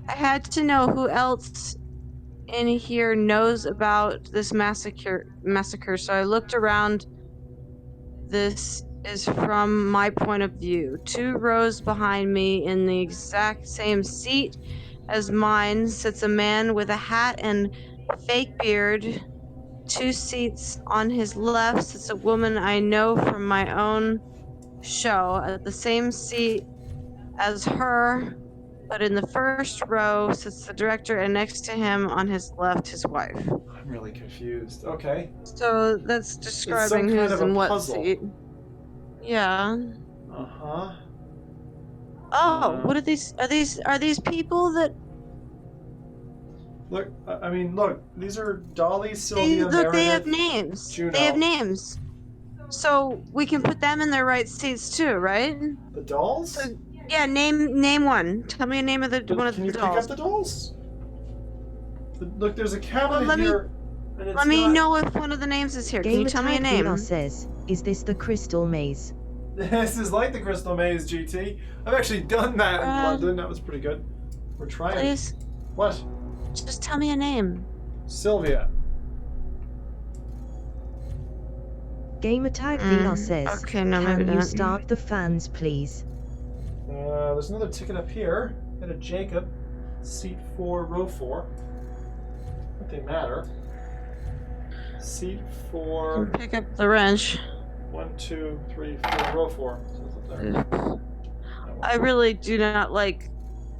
[SPEAKER 8] I had to know who else in here knows about this massacre, so I looked around. This is from my point of view. 2 rows behind me in the exact same seat as mine sits a man with a hat and fake beard. 2 seats on his left sits a woman I know from my own show. At the same seat as her, but in the first row sits the director, and next to him on his left, his wife.
[SPEAKER 2] I'm really confused. Okay.
[SPEAKER 8] So that's describing
[SPEAKER 2] some kind
[SPEAKER 8] who's
[SPEAKER 2] of a
[SPEAKER 8] in what
[SPEAKER 2] puzzle.
[SPEAKER 8] seat. Yeah.
[SPEAKER 2] Uh-huh.
[SPEAKER 8] Oh, what are these? Are these people that?
[SPEAKER 2] Look, I mean, look. These are Dolly,
[SPEAKER 8] See,
[SPEAKER 2] Sylvia,
[SPEAKER 8] look, they have
[SPEAKER 2] Meredith,
[SPEAKER 8] names.
[SPEAKER 2] Juno.
[SPEAKER 8] They have names. So we can put them in their right seats too, right?
[SPEAKER 2] The dolls?
[SPEAKER 8] So, yeah, name one. Tell me a name of one of
[SPEAKER 2] Can
[SPEAKER 8] the
[SPEAKER 2] you pick
[SPEAKER 8] dolls.
[SPEAKER 2] up the dolls? Look, there's a cabinet
[SPEAKER 8] let me-
[SPEAKER 2] here. And it's
[SPEAKER 8] Let me
[SPEAKER 2] not-
[SPEAKER 8] know if one of the names is here. Can you tell me a
[SPEAKER 3] Gamertag
[SPEAKER 8] name?
[SPEAKER 3] says, "Is this the Crystal Maze?"
[SPEAKER 2] This is like the Crystal Maze, GT. I've actually done that in London. That was pretty good. We're trying.
[SPEAKER 8] Please,
[SPEAKER 2] What?
[SPEAKER 8] just tell me a name.
[SPEAKER 2] Sylvia.
[SPEAKER 3] Gamertag says,
[SPEAKER 8] okay, no, maybe
[SPEAKER 3] "Can you
[SPEAKER 8] not.
[SPEAKER 3] start the fans, please?"
[SPEAKER 2] There's another ticket up here. Got a Jacob. Seat 4, row 4. But they matter. Seat 4.
[SPEAKER 8] Pick up the wrench.
[SPEAKER 2] 1, 2, 3, 4, row 4. So it's up there. That one.
[SPEAKER 8] I really do not like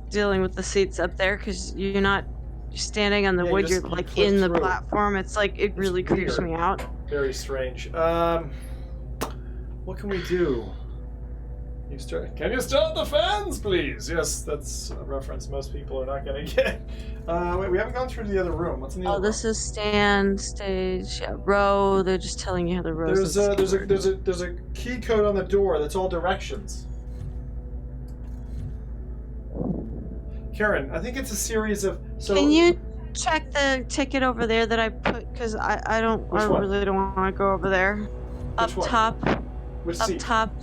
[SPEAKER 8] dealing with the seats up there because you're not standing on the
[SPEAKER 2] Yeah,
[SPEAKER 8] wood.
[SPEAKER 2] you
[SPEAKER 8] You're
[SPEAKER 2] just-
[SPEAKER 8] like
[SPEAKER 2] you flip
[SPEAKER 8] in the
[SPEAKER 2] through.
[SPEAKER 8] platform. It's like it really creeps
[SPEAKER 2] weird.
[SPEAKER 8] me out.
[SPEAKER 2] Very strange. What can we do? Can you start the fans, please? Yes, that's a reference most people are not going to get. Wait, we haven't gone through the other room. What's in the
[SPEAKER 8] Oh,
[SPEAKER 2] other
[SPEAKER 8] this
[SPEAKER 2] room?
[SPEAKER 8] is stand, stage, yeah, row. They're just telling you how the rows.
[SPEAKER 2] There's a key code on the door that's all directions. Karen, I think it's a series of. So
[SPEAKER 8] Can you check the ticket over there that I put? Because I
[SPEAKER 2] Which one?
[SPEAKER 8] really don't want to go over there. Up
[SPEAKER 2] one?
[SPEAKER 8] top.
[SPEAKER 2] Which
[SPEAKER 8] Up
[SPEAKER 2] seat?
[SPEAKER 8] top.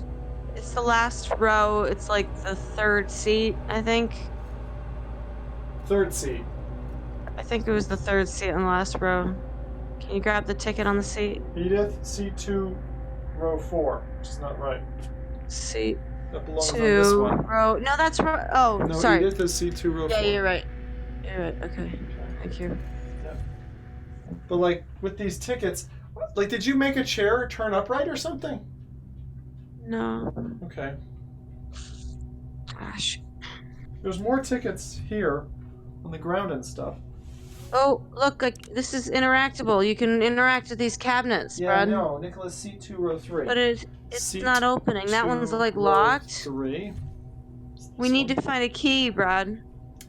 [SPEAKER 8] It's the last row. It's like the 3rd seat, I think.
[SPEAKER 2] 3rd seat.
[SPEAKER 8] I think it was the 3rd seat on the last row. Can you grab the ticket on the seat?
[SPEAKER 2] Edith, seat 2, row 4, which is not right.
[SPEAKER 8] Seat
[SPEAKER 2] That belongs on this
[SPEAKER 8] 2,
[SPEAKER 2] one.
[SPEAKER 8] row. No, that's row. Oh,
[SPEAKER 2] No,
[SPEAKER 8] sorry.
[SPEAKER 2] Edith is seat 2, row 4.
[SPEAKER 8] Yeah, you're right. You're right. Okay. Thank you.
[SPEAKER 2] But like with these tickets, like did you make a chair turn upright or something?
[SPEAKER 8] No.
[SPEAKER 2] Okay.
[SPEAKER 8] Gosh.
[SPEAKER 2] There's more tickets here on the ground and stuff.
[SPEAKER 8] Oh, look, like this is interactable. You can interact with these cabinets,
[SPEAKER 2] Yeah,
[SPEAKER 8] Brad.
[SPEAKER 2] no, Nicholas, seat 2, row 3.
[SPEAKER 8] But it's
[SPEAKER 2] Seat
[SPEAKER 8] not opening. That
[SPEAKER 2] 2,
[SPEAKER 8] one's like
[SPEAKER 2] row
[SPEAKER 8] locked.
[SPEAKER 2] 3.
[SPEAKER 8] We need to find a key, Brad.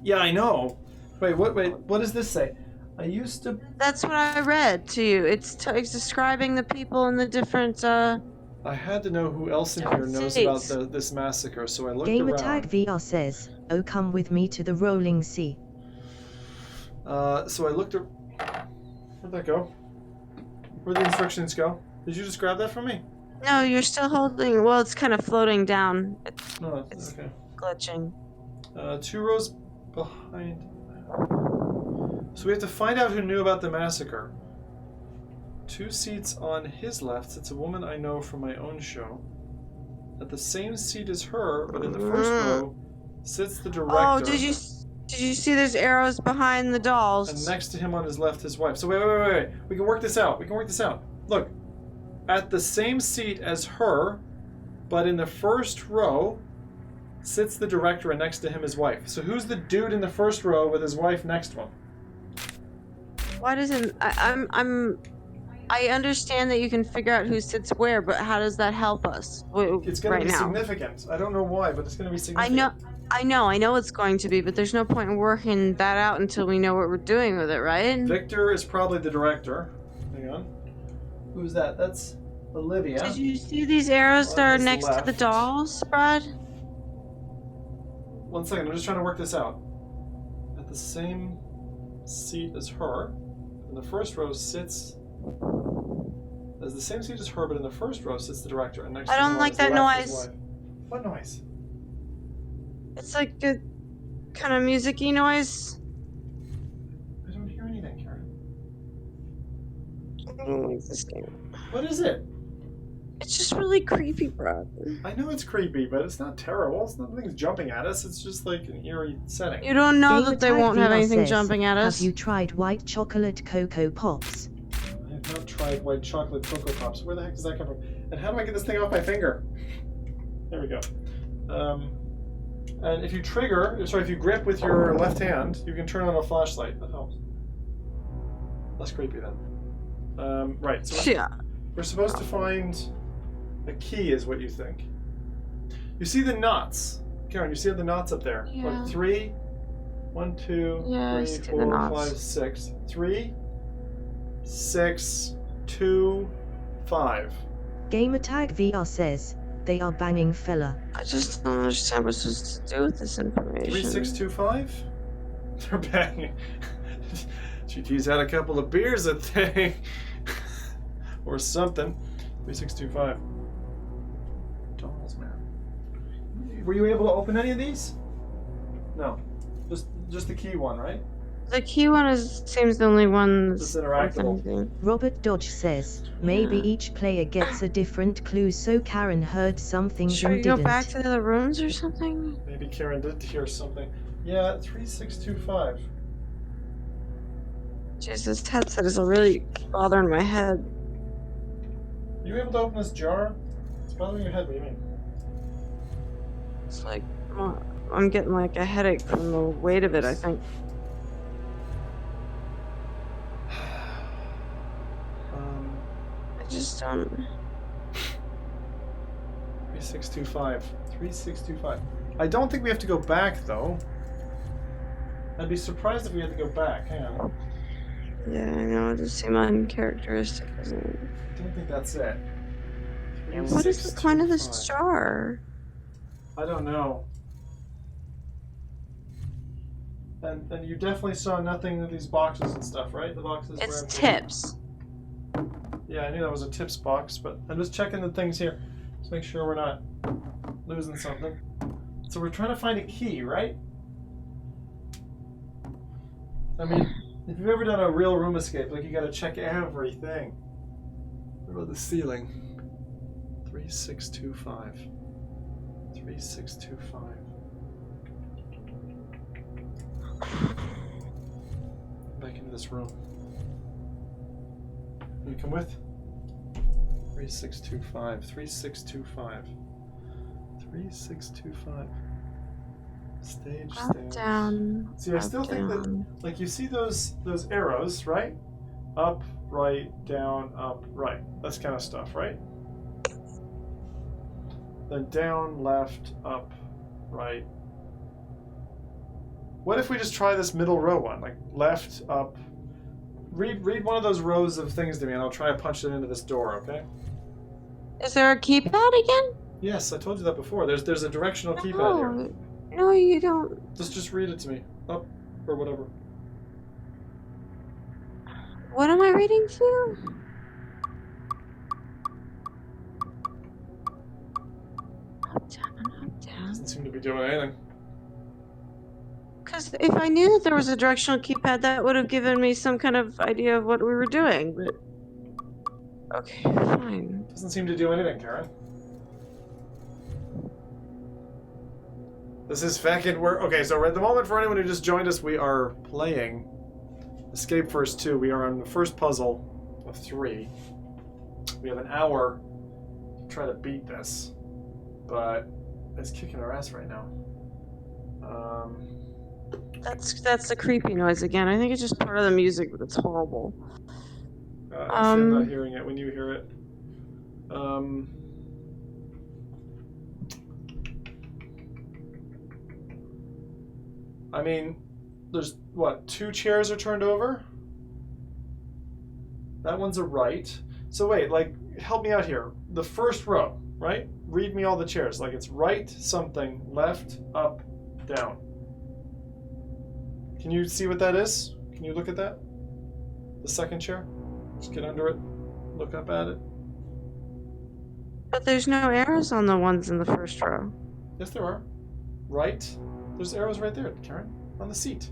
[SPEAKER 2] Yeah, I know. Wait, what does this say? I used to.
[SPEAKER 8] That's what I read to you. It's describing the people in the different
[SPEAKER 2] I had to know who else in here knows about this massacre, so I looked
[SPEAKER 3] Gamertag
[SPEAKER 2] around.
[SPEAKER 3] VR says, "Oh, come with me to the rolling sea."
[SPEAKER 2] So I looked at... Where'd that go? Where'd the instructions go? Did you just grab that from me?
[SPEAKER 8] No, you're still holding. Well, it's kind of floating down.
[SPEAKER 2] No,
[SPEAKER 8] It's
[SPEAKER 2] okay.
[SPEAKER 8] glitching.
[SPEAKER 2] 2 rows behind. So we have to find out who knew about the massacre. 2 seats on his left sits a woman I know from my own show. At the same seat as her, but in the first row, sits the director.
[SPEAKER 8] Oh, did you see there's arrows behind the dolls?
[SPEAKER 2] And next to him on his left, his wife. So wait. We can work this out. Look. At the same seat as her, but in the first row, sits the director and next to him his wife. So who's the dude in the first row with his wife next to him?
[SPEAKER 8] Why doesn't I understand that you can figure out who sits where, but how does that help us
[SPEAKER 2] It's going
[SPEAKER 8] right
[SPEAKER 2] to be
[SPEAKER 8] now?
[SPEAKER 2] significant. I don't know why, but it's going to be significant.
[SPEAKER 8] I know it's going to be, but there's no point in working that out until we know what we're doing with it, right?
[SPEAKER 2] Victor is probably the director. Hang on. Who's that? That's Olivia.
[SPEAKER 8] Did you see these arrows that are
[SPEAKER 2] his
[SPEAKER 8] next to the
[SPEAKER 2] left.
[SPEAKER 8] dolls, Brad?
[SPEAKER 2] 1 second, I'm just trying to work this out. At the same seat as her, in the first row sits... As the same seat as her, but in the first row sits the director, and next
[SPEAKER 8] I
[SPEAKER 2] to him
[SPEAKER 8] don't
[SPEAKER 2] on
[SPEAKER 8] like
[SPEAKER 2] his
[SPEAKER 8] that
[SPEAKER 2] left, his
[SPEAKER 8] noise.
[SPEAKER 2] wife. What noise?
[SPEAKER 8] It's like a kind of music-y noise.
[SPEAKER 2] I don't hear anything, Karen.
[SPEAKER 8] I don't like this game.
[SPEAKER 2] What is it?
[SPEAKER 8] It's just really creepy, Brad.
[SPEAKER 2] I know it's creepy, but it's not terrible. It's nothing's jumping at us. It's just like an eerie setting.
[SPEAKER 8] You don't know that they
[SPEAKER 3] Gamertag
[SPEAKER 8] won't have
[SPEAKER 3] VR
[SPEAKER 8] anything
[SPEAKER 3] says,
[SPEAKER 8] jumping at us.
[SPEAKER 3] "Have you tried white chocolate Cocoa Pops?"
[SPEAKER 2] I have not tried white chocolate Cocoa Pops. Where the heck does that come from? And how do I get this thing off my finger? There we go. And if you if you grip with your left hand, you can turn on a flashlight. That helps. Less creepy then. Right. So
[SPEAKER 8] Yeah.
[SPEAKER 2] we're supposed to find a key, is what you think. You see the knots, Karen. You see the knots up there.
[SPEAKER 8] Yeah.
[SPEAKER 2] What, 3, 1, 2,
[SPEAKER 8] Yeah, I
[SPEAKER 2] 3,
[SPEAKER 8] see the
[SPEAKER 2] 4,
[SPEAKER 8] knots.
[SPEAKER 2] 5, 6. 3, 6, 2, 5.
[SPEAKER 3] Gamertag VR says, "They are banging fella."
[SPEAKER 8] I just don't understand what we're supposed to do with this information.
[SPEAKER 2] 3, 6, 2, 5. They're banging. GT's had a couple of beers, I think, or something. 3, 6, 2, 5. Dolls, man. Were you able to open any of these? No, just the key one, right?
[SPEAKER 8] The key one seems the only one
[SPEAKER 2] It's
[SPEAKER 8] that's
[SPEAKER 2] interactable.
[SPEAKER 8] worth anything.
[SPEAKER 3] Robert Dodge says, "Maybe
[SPEAKER 8] Yeah.
[SPEAKER 3] each player gets a different clue, so Karen heard some things
[SPEAKER 8] Should we
[SPEAKER 3] and
[SPEAKER 8] go
[SPEAKER 3] didn't."
[SPEAKER 8] back to the other rooms or something?
[SPEAKER 2] Maybe Karen did hear something. Yeah, 3, 6, 2, 5.
[SPEAKER 8] Jeez, this headset is really bothering my head.
[SPEAKER 2] Are you able to open this jar? It's bothering your head. What do you mean?
[SPEAKER 8] It's like I'm getting like a headache from the weight of it, I think. I just don't.
[SPEAKER 2] 3625. 3625. I don't think we have to go back, though. I'd be surprised if we had to go back. Hang on.
[SPEAKER 8] Yeah, I know. It just seemed uncharacteristic, doesn't it?
[SPEAKER 2] I don't think that's it.
[SPEAKER 8] Yeah, what is the point of this
[SPEAKER 2] 3625.
[SPEAKER 8] jar?
[SPEAKER 2] I don't know. And you definitely saw nothing in these boxes and stuff, right? The boxes
[SPEAKER 8] It's
[SPEAKER 2] were empty.
[SPEAKER 8] tips.
[SPEAKER 2] Yeah, I knew that was a tips box, but I'm just checking the things here. Just make sure we're not losing something. So we're trying to find a key, right? I mean, if you've ever done a real room escape, like you gotta check everything. What about the ceiling? 3625. 3625. Back into this room. You come with? 3625. 3625. 3625. Stage,
[SPEAKER 8] Up,
[SPEAKER 2] stage.
[SPEAKER 8] down.
[SPEAKER 2] See, I
[SPEAKER 8] up,
[SPEAKER 2] still think that,
[SPEAKER 8] down.
[SPEAKER 2] like, you see those arrows, right? Up, right, down, up, right. That's kind of stuff, right? Then down, left, up, right. What if we just try this middle row one? Like, left, up. Read one of those rows of things to me, and I'll try to punch it into this door, okay?
[SPEAKER 8] Is there a keypad again?
[SPEAKER 2] Yes, I told you that before. There's a directional keypad here.
[SPEAKER 8] No, you don't.
[SPEAKER 2] Just read it to me. Up or whatever.
[SPEAKER 8] What am I reading to you? Up, down.
[SPEAKER 2] Doesn't seem to be doing anything.
[SPEAKER 8] Because if I knew that there was a directional keypad, that would have given me some kind of idea of what we were doing, but... Okay, fine.
[SPEAKER 2] Doesn't seem to do anything, Karen. This is fucking okay, so at the moment, for anyone who just joined us, we are playing Escape First 2. We are on the first puzzle of 3. We have an hour to try to beat this, but it's kicking our ass right now.
[SPEAKER 8] That's the creepy noise again. I think it's just part of the music, but it's horrible.
[SPEAKER 2] I'm not hearing it when you hear it. I mean, there's, what, 2 chairs are turned over? That one's a right. So wait, like, help me out here. The first row, right? Read me all the chairs. Like, it's right, something, left, up, down. Can you see what that is? Can you look at that? The second chair? Just get under it. Look up at it.
[SPEAKER 8] But there's no arrows on the ones in the first row.
[SPEAKER 2] Yes, there are. Right. There's arrows right there, Karen. On the seat.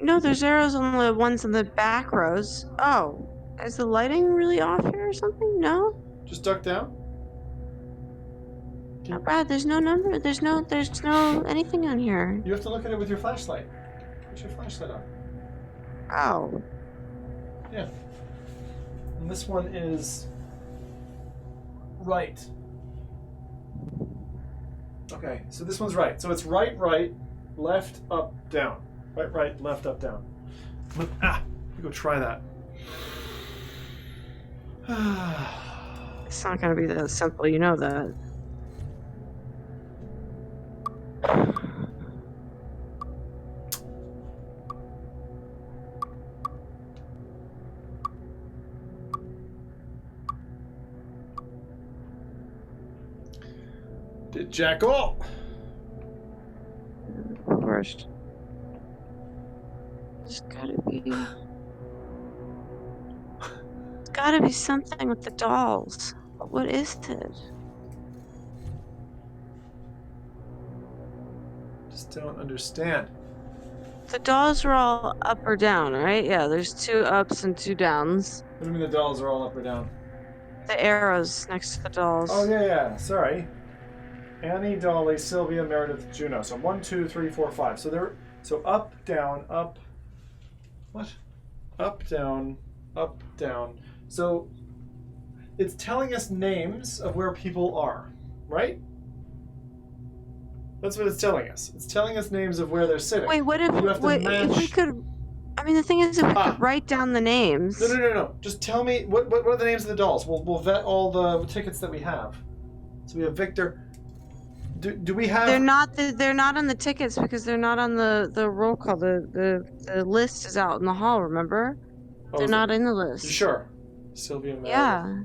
[SPEAKER 8] No, there's arrows on the ones in the back rows. Oh, is the lighting really off here or something? No?
[SPEAKER 2] Just duck down.
[SPEAKER 8] Not bad. There's no number. There's no anything on here.
[SPEAKER 2] You have to look at it with your flashlight. Put your flashlight on.
[SPEAKER 8] Oh.
[SPEAKER 2] Yeah. And this one is right. Okay, so this one's right. So it's right, left, up, down. Right, left, up, down. Let me go try that.
[SPEAKER 8] It's not gonna be that simple, you know that.
[SPEAKER 2] Did Jackal?
[SPEAKER 8] Of course. There's gotta be. There's gotta be something with the dolls. What is it?
[SPEAKER 2] Just don't understand.
[SPEAKER 8] The dolls are all up or down, right? Yeah, there's 2 ups and 2 downs.
[SPEAKER 2] What do you mean the dolls are all up or down?
[SPEAKER 8] The arrows next to the dolls.
[SPEAKER 2] Oh, yeah. Sorry. Annie, Dolly, Sylvia, Meredith, Juno. So 1, 2, 3, 4, 5. So they're up, down, up. What? Up, down, up, down. So it's telling us names of where people are, right? That's what it's telling us. It's telling us names of where they're sitting.
[SPEAKER 8] Wait, what if,
[SPEAKER 2] You have to
[SPEAKER 8] if we could? I mean, the thing is, if we could write down the names.
[SPEAKER 2] No. Just tell me what are the names of the dolls. We'll vet all the tickets that we have. So we have Victor. Do we have?
[SPEAKER 8] They're not on the tickets because they're not on the roll call. The list is out in the hall. Remember?
[SPEAKER 2] Oh,
[SPEAKER 8] they're not in the list.
[SPEAKER 2] You sure? Sylvia. Meredith.
[SPEAKER 8] Yeah.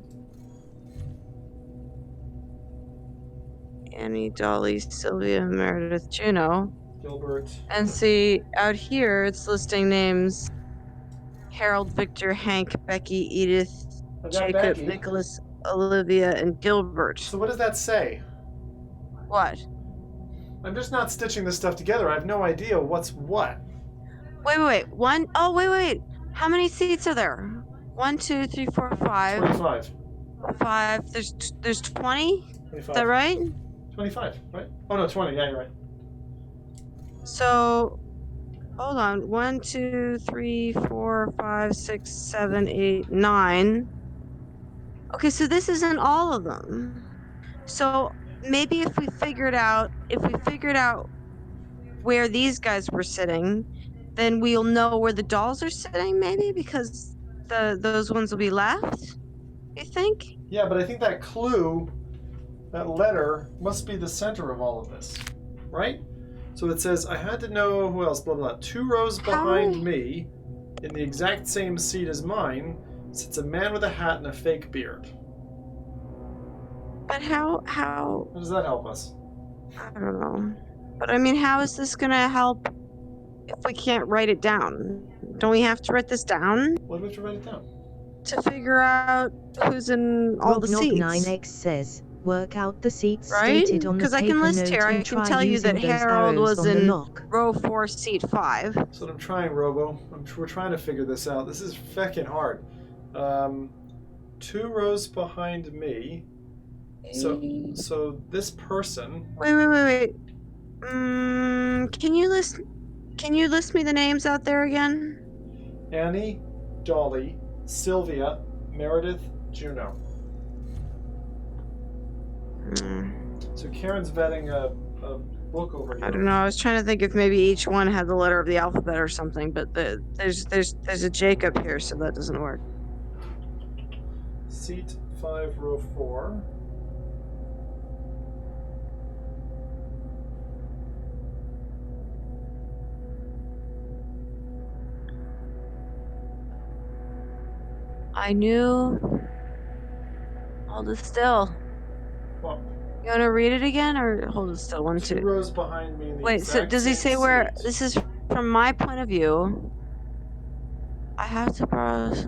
[SPEAKER 8] Annie, Dolly, Sylvia, Meredith, Juno.
[SPEAKER 2] Gilbert.
[SPEAKER 8] And see, out here it's listing names: Harold, Victor, Hank, Becky, Edith,
[SPEAKER 2] I got
[SPEAKER 8] Jacob,
[SPEAKER 2] Becky.
[SPEAKER 8] Nicholas, Olivia, and Gilbert.
[SPEAKER 2] So what does that say?
[SPEAKER 8] What?
[SPEAKER 2] I'm just not stitching this stuff together. I have no idea what's what.
[SPEAKER 8] Wait. Wait. How many seats are there? 1, 2, 3, 4, 5.
[SPEAKER 2] 25.
[SPEAKER 8] 5. There's 20?
[SPEAKER 2] 25.
[SPEAKER 8] Is that right?
[SPEAKER 2] 25, right? Oh no, 20. Yeah, you're right.
[SPEAKER 8] So, hold on. 1, 2, 3, 4, 5, 6, 7, 8, 9. Okay, so this isn't all of them. So maybe if we figured out where these guys were sitting, then we'll know where the dolls are sitting, maybe, because those ones will be left, you think?
[SPEAKER 2] Yeah, but I think that clue, that letter, must be the center of all of this, right? So it says, I had to know who else, blah, blah, blah. 2 rows behind me, in the exact same seat as mine, sits a man with a hat and a fake beard.
[SPEAKER 8] But how?
[SPEAKER 2] How does that help us?
[SPEAKER 8] I don't know. But I mean, how is this gonna help if we can't write it down? Don't we have to write this down
[SPEAKER 2] What do we have to write it down?
[SPEAKER 8] to figure out who's in all the seats?
[SPEAKER 3] Rob9x says, work out the seats
[SPEAKER 8] Right?
[SPEAKER 3] stated on the
[SPEAKER 8] Because I
[SPEAKER 3] paper
[SPEAKER 8] can list
[SPEAKER 3] note
[SPEAKER 8] here. I
[SPEAKER 3] and
[SPEAKER 8] can
[SPEAKER 3] try
[SPEAKER 8] tell you
[SPEAKER 3] using
[SPEAKER 8] that
[SPEAKER 3] those
[SPEAKER 8] Harold
[SPEAKER 3] arrows
[SPEAKER 8] was
[SPEAKER 3] on the
[SPEAKER 8] in
[SPEAKER 3] lock.
[SPEAKER 8] row 4, seat 5.
[SPEAKER 2] That's what I'm trying, Robo. We're trying to figure this out. This is feckin' hard. 2 rows behind me. So this person.
[SPEAKER 8] Wait. Can you list me the names out there again?
[SPEAKER 2] Annie, Dolly, Sylvia, Meredith, Juno. So Karen's vetting a book over here.
[SPEAKER 8] I don't know. I was trying to think if maybe each one had the letter of the alphabet or something, but there's a Jacob here, so that doesn't work.
[SPEAKER 2] Seat 5, row 4.
[SPEAKER 8] I knew. Hold it still.
[SPEAKER 2] Well,
[SPEAKER 8] You want to read it again, or hold it still? 1,
[SPEAKER 2] 2
[SPEAKER 8] 2.
[SPEAKER 2] rows behind me. In the
[SPEAKER 8] Wait. So
[SPEAKER 2] exact
[SPEAKER 8] does he
[SPEAKER 2] same
[SPEAKER 8] say where?
[SPEAKER 2] seat.
[SPEAKER 8] This is from my point of view. I have to browse.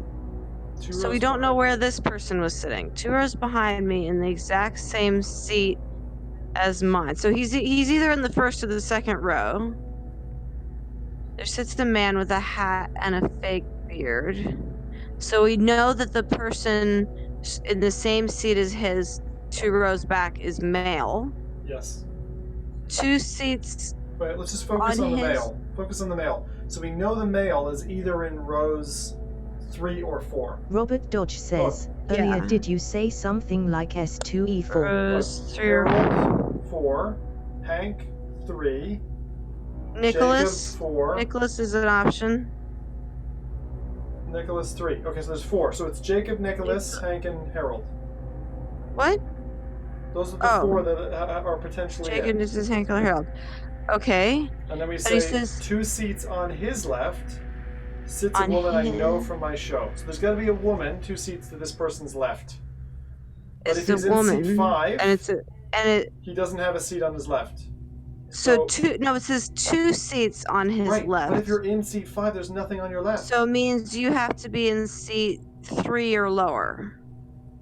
[SPEAKER 2] 2
[SPEAKER 8] So we
[SPEAKER 2] rows
[SPEAKER 8] don't know
[SPEAKER 2] behind
[SPEAKER 8] where
[SPEAKER 2] me.
[SPEAKER 8] this person was sitting. 2 rows behind me in the exact same seat as mine. So he's either in the first or the second row. There sits the man with a hat and a fake beard. So we know that the person in the same seat as his 2 rows back is male.
[SPEAKER 2] Yes.
[SPEAKER 8] 2 seats.
[SPEAKER 2] Wait, let's just focus on the
[SPEAKER 8] his-
[SPEAKER 2] male. Focus on the male. So we know the male is either in rows 3 or 4.
[SPEAKER 3] Robert Dodge says,
[SPEAKER 8] yeah.
[SPEAKER 3] earlier did you say something like S2E4?
[SPEAKER 8] Rows 3 or
[SPEAKER 2] Harold 4, Hank 3,
[SPEAKER 8] Nicholas.
[SPEAKER 2] Jacob 4,
[SPEAKER 8] Nicholas is an option.
[SPEAKER 2] Nicholas 3. Okay, so there's 4. So it's Jacob, Nicholas, Hank, and Harold.
[SPEAKER 8] What?
[SPEAKER 2] Those are the
[SPEAKER 8] Oh.
[SPEAKER 2] 4 that are potentially
[SPEAKER 8] Jacob
[SPEAKER 2] in.
[SPEAKER 8] is Hank Harold. Okay.
[SPEAKER 2] And then we
[SPEAKER 8] But
[SPEAKER 2] say
[SPEAKER 8] he says-
[SPEAKER 2] 2 seats on his left sits a
[SPEAKER 8] On
[SPEAKER 2] woman I know
[SPEAKER 8] his-
[SPEAKER 2] from my show. So there's got to be a woman 2 seats to this person's left. But
[SPEAKER 8] It's
[SPEAKER 2] if he's
[SPEAKER 8] a
[SPEAKER 2] in
[SPEAKER 8] woman.
[SPEAKER 2] seat 5,
[SPEAKER 8] And
[SPEAKER 2] he doesn't have a seat on his left.
[SPEAKER 8] so
[SPEAKER 2] So-
[SPEAKER 8] it says 2 seats on his
[SPEAKER 2] Right,
[SPEAKER 8] left.
[SPEAKER 2] but if you're in seat 5, there's nothing on your left.
[SPEAKER 8] So it means you have to be in seat 3 or lower.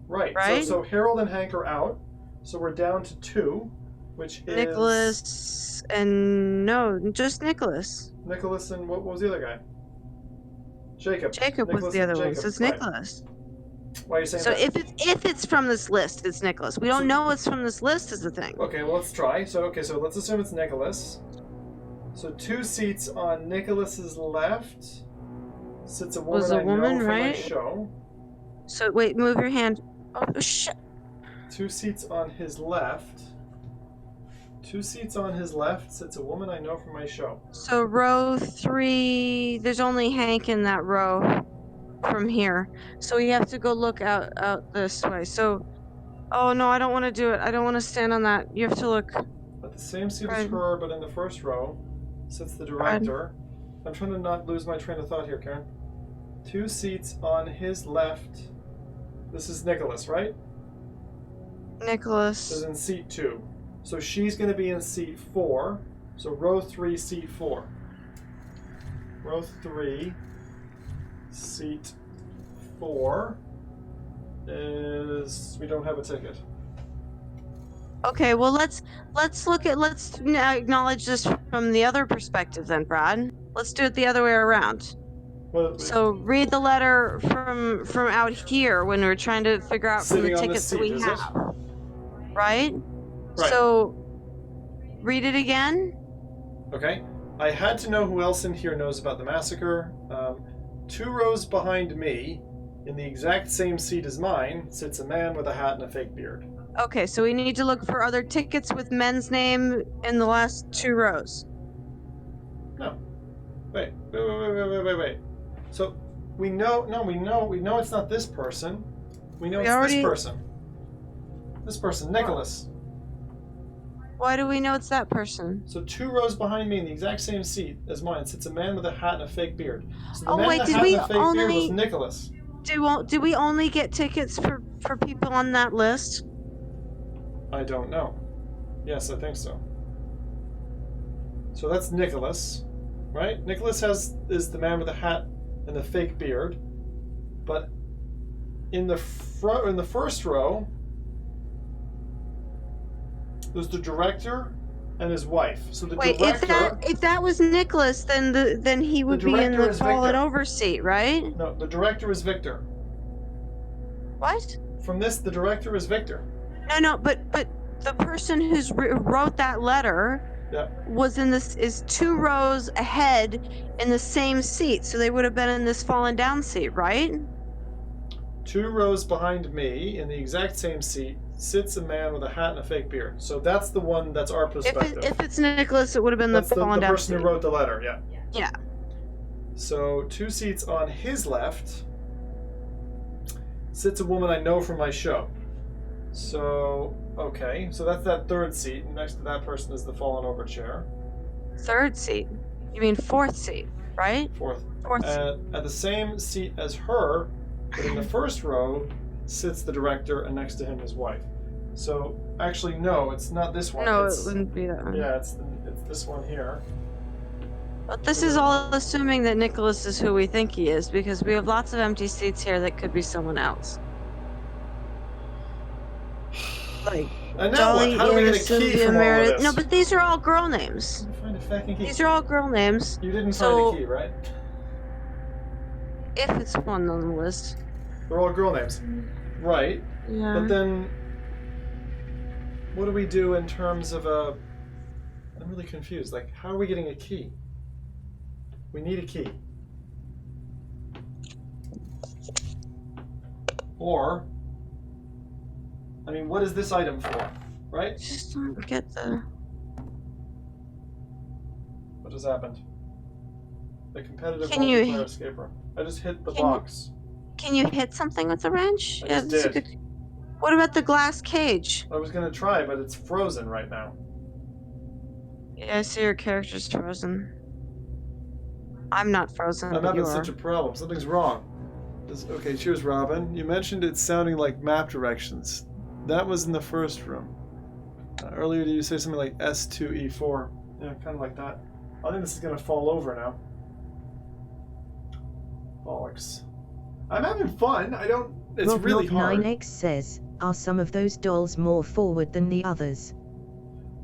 [SPEAKER 2] Right.
[SPEAKER 8] Right?
[SPEAKER 2] So Harold and Hank are out. So we're down to 2, which is
[SPEAKER 8] Nicholas and no, just Nicholas.
[SPEAKER 2] Nicholas and what was the other guy? Jacob.
[SPEAKER 8] Jacob was
[SPEAKER 2] Nicholas
[SPEAKER 8] the
[SPEAKER 2] and
[SPEAKER 8] other one.
[SPEAKER 2] Jacob,
[SPEAKER 8] So it's
[SPEAKER 2] right.
[SPEAKER 8] Nicholas.
[SPEAKER 2] Why are you saying
[SPEAKER 8] So
[SPEAKER 2] that?
[SPEAKER 8] if it's from this list, it's Nicholas. We don't
[SPEAKER 2] So-
[SPEAKER 8] know it's from this list is the thing.
[SPEAKER 2] Okay, well let's try. So let's assume it's Nicholas. So 2 seats on Nicholas's left sits a woman
[SPEAKER 8] Was a
[SPEAKER 2] I
[SPEAKER 8] woman,
[SPEAKER 2] know from my
[SPEAKER 8] right?
[SPEAKER 2] show.
[SPEAKER 8] So wait, move your hand. Oh shit.
[SPEAKER 2] 2 seats on his left. 2 seats on his left sits a woman I know from my show.
[SPEAKER 8] So row 3, there's only Hank in that row from here. So we have to go look out this way. So, oh no, I don't want to do it. I don't want to stand on that. You have to look.
[SPEAKER 2] At the same seat as
[SPEAKER 8] Right.
[SPEAKER 2] her, but in the first row sits the director. I'm trying to not lose my train of thought here, Karen. 2 seats on his left. This is Nicholas, right?
[SPEAKER 8] Nicholas.
[SPEAKER 2] Is in seat 2. So she's going to be in seat 4. So row 3, seat 4. Row 3, seat 4 is we don't have a ticket.
[SPEAKER 8] Okay, well let's acknowledge this from the other perspective then, Brad. Let's do it the other way around.
[SPEAKER 2] Well,
[SPEAKER 8] So read the letter from out here when we're trying to figure out from the
[SPEAKER 2] Sitting on this
[SPEAKER 8] tickets that we
[SPEAKER 2] seat, is it?
[SPEAKER 8] have. Right?
[SPEAKER 2] Right.
[SPEAKER 8] So read it again.
[SPEAKER 2] Okay. I had to know who else in here knows about the massacre. 2 rows behind me, in the exact same seat as mine, sits a man with a hat and a fake beard.
[SPEAKER 8] Okay, so we need to look for other tickets with men's name in the last 2 rows.
[SPEAKER 2] No. Wait. So we know it's not this person. We know
[SPEAKER 8] We
[SPEAKER 2] it's
[SPEAKER 8] already-
[SPEAKER 2] this person. This person, Nicholas.
[SPEAKER 8] Why do we know it's that person?
[SPEAKER 2] So 2 rows behind me in the exact same seat as mine sits a man with a hat and a fake beard. So the
[SPEAKER 8] Oh,
[SPEAKER 2] man
[SPEAKER 8] wait,
[SPEAKER 2] with the
[SPEAKER 8] did
[SPEAKER 2] hat
[SPEAKER 8] we
[SPEAKER 2] and the fake beard was
[SPEAKER 8] only-
[SPEAKER 2] Nicholas.
[SPEAKER 8] Do we only get tickets for people on that list?
[SPEAKER 2] I don't know. Yes, I think so. So that's Nicholas, right? Nicholas is the man with the hat and the fake beard. But in the first row, there's the director and his wife. So the
[SPEAKER 8] Wait,
[SPEAKER 2] director.
[SPEAKER 8] if that was Nicholas, then he would be in
[SPEAKER 2] director
[SPEAKER 8] the
[SPEAKER 2] is
[SPEAKER 8] fallen
[SPEAKER 2] Victor.
[SPEAKER 8] over seat, right?
[SPEAKER 2] No, the director is Victor.
[SPEAKER 8] What?
[SPEAKER 2] From this, the director is Victor.
[SPEAKER 8] No, but the person who's wrote that letter
[SPEAKER 2] Yeah.
[SPEAKER 8] was is 2 rows ahead in the same seat, so they would have been in this fallen down seat, right?
[SPEAKER 2] 2 rows behind me, in the exact same seat, sits a man with a hat and a fake beard. So that's the one that's our perspective.
[SPEAKER 8] If it's Nicholas, it would have been
[SPEAKER 2] that's
[SPEAKER 8] the fallen
[SPEAKER 2] the
[SPEAKER 8] down
[SPEAKER 2] person
[SPEAKER 8] seat.
[SPEAKER 2] who wrote the letter, yeah.
[SPEAKER 8] Yeah.
[SPEAKER 2] So 2 seats on his left sits a woman I know from my show. So, okay. So that's that 3rd seat. And next to that person is the fallen over chair.
[SPEAKER 8] 3rd seat. You mean 4th seat, right?
[SPEAKER 2] 4th.
[SPEAKER 8] 4th seat.
[SPEAKER 2] At the same seat as her, but in the first row, sits the director, and next to him his wife. So, actually, no, it's not this one.
[SPEAKER 8] No,
[SPEAKER 2] it's,
[SPEAKER 8] it wouldn't be that one.
[SPEAKER 2] Yeah, it's this one here.
[SPEAKER 8] But this is all assuming that Nicholas is who we think he is, because we have lots of empty seats here that could be someone else. Like
[SPEAKER 2] And now
[SPEAKER 8] Dolly,
[SPEAKER 2] what? How do we
[SPEAKER 8] Anna,
[SPEAKER 2] get a key
[SPEAKER 8] Sylvia,
[SPEAKER 2] from all of
[SPEAKER 8] Meredith.
[SPEAKER 2] this?
[SPEAKER 8] No, but these are all girl names.
[SPEAKER 2] Find a fucking key.
[SPEAKER 8] These are all girl names.
[SPEAKER 2] You didn't
[SPEAKER 8] So-
[SPEAKER 2] find a key, right?
[SPEAKER 8] If it's one on the list.
[SPEAKER 2] They're all girl names. Right.
[SPEAKER 8] Yeah.
[SPEAKER 2] But then, what do we do in terms of a... I'm really confused. Like, how are we getting a key? We need a key. Or, I mean, what is this item for? Right?
[SPEAKER 8] Just don't get the...
[SPEAKER 2] What has happened? The competitive
[SPEAKER 8] Can you-
[SPEAKER 2] multiplayer escape room. I just hit the
[SPEAKER 8] Can you-
[SPEAKER 2] box.
[SPEAKER 8] Can you hit something with the wrench?
[SPEAKER 2] I just
[SPEAKER 8] that's a
[SPEAKER 2] did.
[SPEAKER 8] good... What about the glass cage?
[SPEAKER 2] I was gonna try, but it's frozen right now.
[SPEAKER 8] Yeah, I see your character's frozen. I'm not frozen,
[SPEAKER 2] I'm
[SPEAKER 8] but
[SPEAKER 2] having
[SPEAKER 8] you are.
[SPEAKER 2] such a problem. Something's wrong. Okay, cheers, Robin. You mentioned it sounding like map directions. That was in the first room. Earlier, did you say something like S2E4? Yeah, kind of like that. I think this is gonna fall over now. Bollocks. I'm having fun. I don't. It's really hard.
[SPEAKER 3] 9X says, are some of those dolls more forward than the others?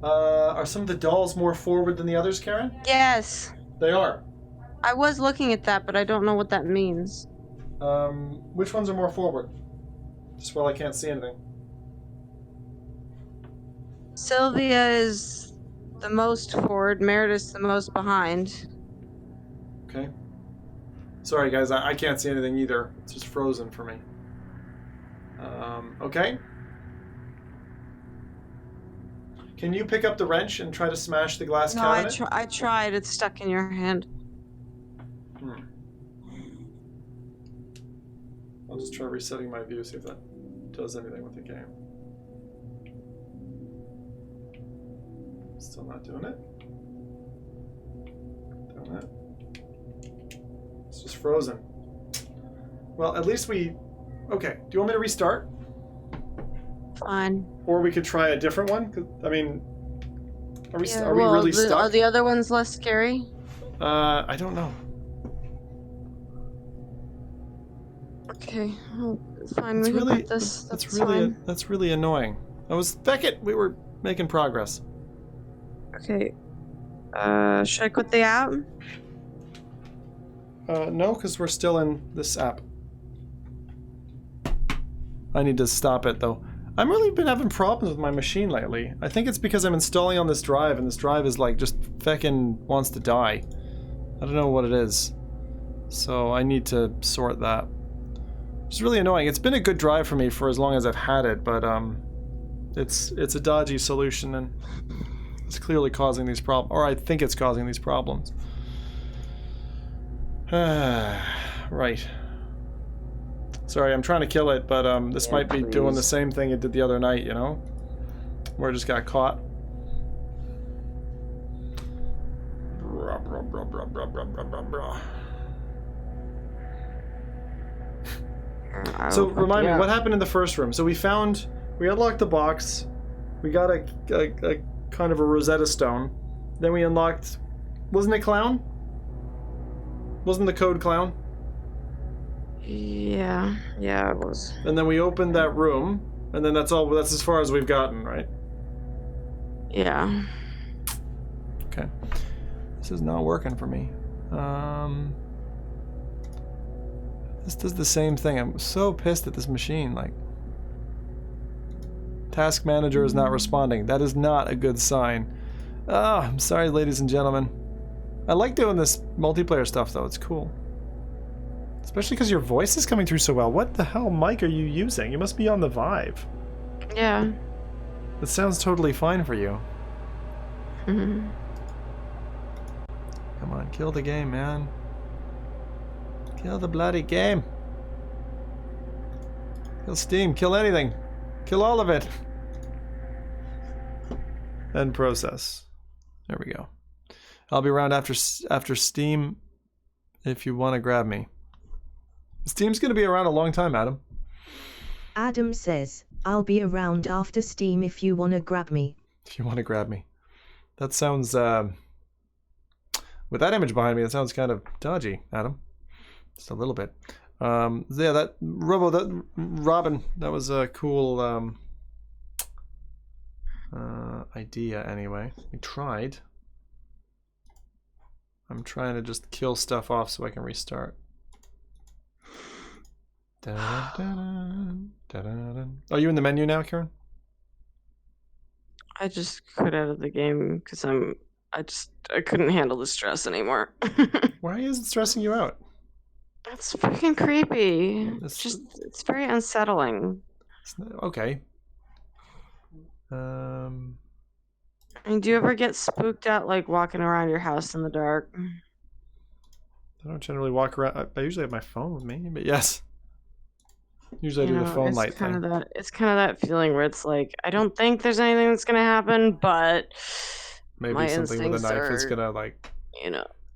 [SPEAKER 2] Are some of the dolls more forward than the others, Karen?
[SPEAKER 8] Yes.
[SPEAKER 2] They are.
[SPEAKER 8] I was looking at that, but I don't know what that means.
[SPEAKER 2] Which ones are more forward? Just while I can't see anything.
[SPEAKER 8] Sylvia is the most forward, Meredith's the most behind.
[SPEAKER 2] Okay. Sorry, guys, I can't see anything either. It's just frozen for me. Okay. Can you pick up the wrench and try to smash the glass
[SPEAKER 8] No,
[SPEAKER 2] cabinet?
[SPEAKER 8] I tried. It's stuck in your hand.
[SPEAKER 2] I'll just try resetting my view, see if that does anything with the game. Still not doing it. Doing it. It's just frozen. Well, at least we... Okay, do you want me to restart?
[SPEAKER 8] Fine.
[SPEAKER 2] Or we could try a different one? 'Cause, I mean, are we
[SPEAKER 8] Yeah,
[SPEAKER 2] really
[SPEAKER 8] Are
[SPEAKER 2] stuck?
[SPEAKER 8] the other ones less scary?
[SPEAKER 2] I don't know.
[SPEAKER 8] Okay, well, fine.
[SPEAKER 2] It's
[SPEAKER 8] We can
[SPEAKER 2] really,
[SPEAKER 8] put this.
[SPEAKER 2] that's
[SPEAKER 8] That's
[SPEAKER 2] really,
[SPEAKER 8] fine.
[SPEAKER 2] that's really annoying. Beckett, we were making progress.
[SPEAKER 8] Okay. Should I quit the app?
[SPEAKER 2] No, because we're still in this app. I need to stop it, though. I've really been having problems with my machine lately. I think it's because I'm installing on this drive, and this drive is like just feckin' wants to die. I don't know what it is. So I need to sort that. It's really annoying. It's been a good drive for me for as long as I've had it, but it's a dodgy solution, and it's clearly causing these problems. Or I think it's causing these problems. Right. Sorry, I'm trying to kill it, but this
[SPEAKER 8] Yeah,
[SPEAKER 2] might be doing the
[SPEAKER 8] please.
[SPEAKER 2] same thing it did the other night, you know? Where it just got caught. So remind me, what happened in the first room? So we unlocked the box, We got a kind of a Rosetta Stone. Then we unlocked... Wasn't it Clown? Wasn't the code Clown?
[SPEAKER 8] Yeah, it was.
[SPEAKER 2] And then we opened that room, and then that's all. That's as far as we've gotten, right?
[SPEAKER 8] Yeah.
[SPEAKER 2] Okay. This is not working for me. This does the same thing. I'm so pissed at this machine. Like, task manager is not responding. That is not a good sign. I'm sorry, ladies and gentlemen. I like doing this multiplayer stuff, though. It's cool. Especially because your voice is coming through so well. What the hell mic are you using? You must be on the Vive.
[SPEAKER 8] Yeah.
[SPEAKER 2] It sounds totally fine for you.
[SPEAKER 8] Mm-hmm.
[SPEAKER 2] Come on, kill the game, man. Kill the bloody game. Kill Steam, kill anything. Kill all of it. End process. There we go. I'll be around after Steam if you want to grab me. Steam's going to be around a long time, Adam.
[SPEAKER 3] Adam says, I'll be around after Steam if you want to grab me.
[SPEAKER 2] If you want to grab me. That sounds, with that image behind me, it sounds kind of dodgy, Adam. Just a little bit. Yeah, that Robin, that was a cool idea anyway. We tried. I'm trying to just kill stuff off so I can restart. Are you in the menu now, Karen?
[SPEAKER 8] I just quit out of the game because I couldn't handle the stress anymore.
[SPEAKER 2] Why is it stressing you out?
[SPEAKER 8] That's freaking creepy. It's very unsettling.
[SPEAKER 2] Okay.
[SPEAKER 8] I mean, do you ever get spooked out like walking around your house in the dark?
[SPEAKER 2] I don't generally walk around. I usually have my phone with me, but yes. Usually I do the phone light thing.
[SPEAKER 8] It's kind of that feeling where it's like, I don't think there's anything that's gonna happen, but
[SPEAKER 2] maybe
[SPEAKER 8] my
[SPEAKER 2] something with a knife is gonna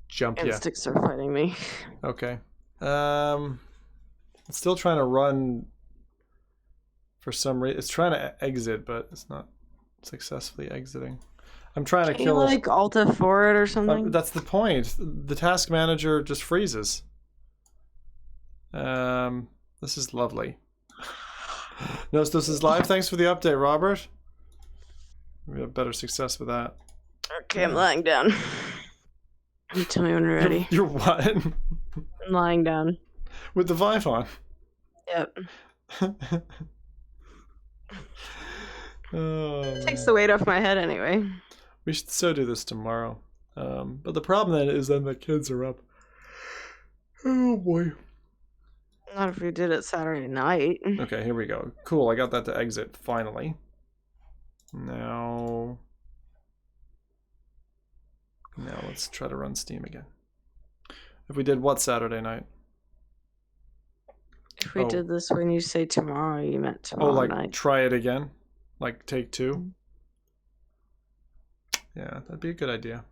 [SPEAKER 2] jump you.
[SPEAKER 8] Instincts are fighting me.
[SPEAKER 2] Okay. I'm still trying to run for some reason. It's trying to exit, but it's not successfully exiting. I'm trying to
[SPEAKER 8] Can
[SPEAKER 2] kill.
[SPEAKER 8] You like Alt F4 it or something?
[SPEAKER 2] That's the point. The task manager just freezes. This is lovely. Nostos is live. Thanks for the update, Robert. We have better success with that.
[SPEAKER 8] Okay, I'm lying down. You tell me when you're ready.
[SPEAKER 2] You're what?
[SPEAKER 8] I'm lying down.
[SPEAKER 2] With the Vive on?
[SPEAKER 8] Yep.
[SPEAKER 2] Oh,
[SPEAKER 8] Takes the weight off my head anyway.
[SPEAKER 2] we should so do this tomorrow. But the problem then is then the kids are up. Oh boy.
[SPEAKER 8] Not if we did it Saturday night.
[SPEAKER 2] Okay, here we go. Cool, I got that to exit, finally. Now let's try to run Steam again. If we did what Saturday night?
[SPEAKER 8] If we did this when you say tomorrow, you meant tomorrow night.
[SPEAKER 2] Try it again? Like take two? Yeah, that'd be a good idea.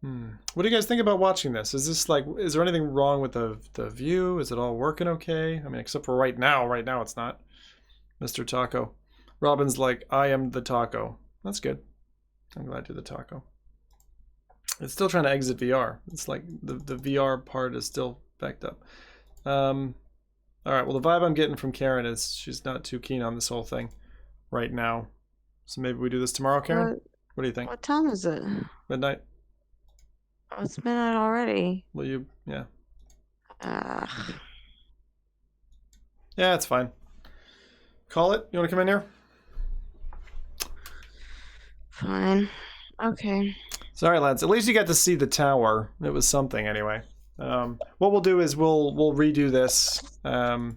[SPEAKER 2] What do you guys think about watching this? Is this like, is there anything wrong with the view? Is it all working okay? I mean, except for right now. Right now it's not. Mr. Taco. Robin's like, I am the taco. That's good. I'm glad you're the taco. It's still trying to exit VR. It's like the VR part is still backed up. All right, well, the vibe I'm getting from Karen is she's not too keen on this whole thing right now. So maybe we do this tomorrow, Karen? What do you think?
[SPEAKER 8] What time is it?
[SPEAKER 2] Midnight?
[SPEAKER 8] Oh, it's midnight already.
[SPEAKER 2] Will you? Yeah.
[SPEAKER 8] Uh,
[SPEAKER 2] Yeah, it's fine. Call it. You want to come in here?
[SPEAKER 8] Fine. Okay.
[SPEAKER 2] Sorry, lads. At least you got to see the tower. It was something, anyway. What we'll do is we'll redo this. Oh,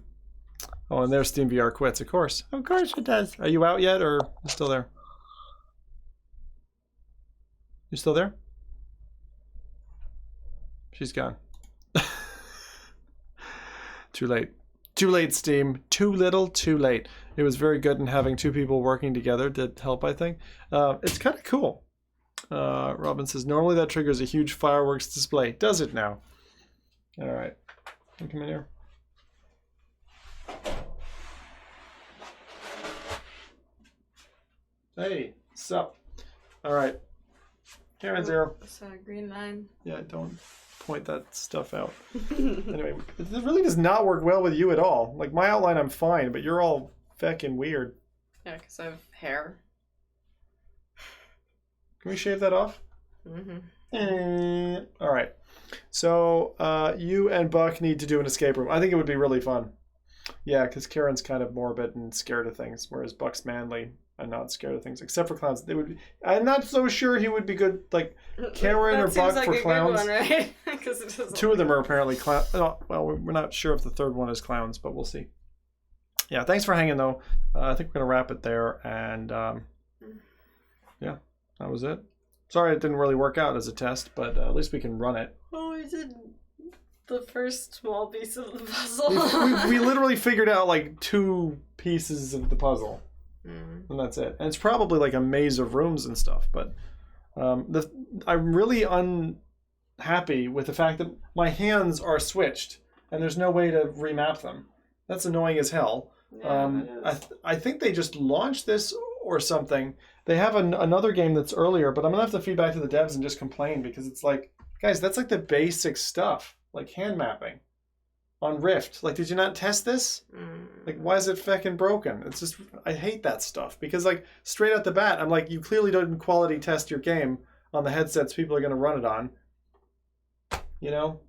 [SPEAKER 2] and there's Steam VR quits, of course. Of course it does. Are you out yet, or you still there? You still there? She's gone. Too late. Too late, Steam. Too little, too late. It was very good in having two people working together did help, I think. It's kind of cool. Robin says, normally that triggers a huge fireworks display. Does it now? All right. Can you come in here? Hey, sup? All right. Karen's here.
[SPEAKER 7] So green line.
[SPEAKER 2] Yeah, don't point that stuff out. Anyway, it really does not work well with you at all. Like, my outline, I'm fine, but you're all feckin' weird.
[SPEAKER 7] Yeah, because I have hair.
[SPEAKER 2] Can we shave that off? All right. So you and Buck need to do an escape room. I think it would be really fun. Yeah, because Karen's kind of morbid and scared of things, whereas Buck's manly and not scared of things, except for clowns. They would be, I'm not so sure he would be good, like Karen or Buck
[SPEAKER 7] like
[SPEAKER 2] for clowns.
[SPEAKER 7] Good one, right? It
[SPEAKER 2] Two of them are apparently clowns. Oh, well, we're not sure if the third one is clowns, but we'll see. Yeah, thanks for hanging though. I think we're gonna wrap it there, and yeah, that was it. Sorry it didn't really work out as a test, but at least we can run it.
[SPEAKER 7] Oh, we did the first small piece of the puzzle.
[SPEAKER 2] we literally figured out like 2 pieces of the puzzle, and that's it. And it's probably like a maze of rooms and stuff, but I'm really unhappy with the fact that my hands are switched and there's no way to remap them. That's annoying as hell.
[SPEAKER 7] Yeah,
[SPEAKER 2] I think they just launched this or something. They have another game that's earlier, but I'm gonna have to feed back to the devs and just complain, because it's like, guys, that's like the basic stuff, like hand mapping on Rift. Like, did you not test this? Like, why is it feckin' broken? It's just, I hate that stuff, because like straight out the bat, I'm like, you clearly didn't quality test your game on the headsets people are gonna run it on. You know,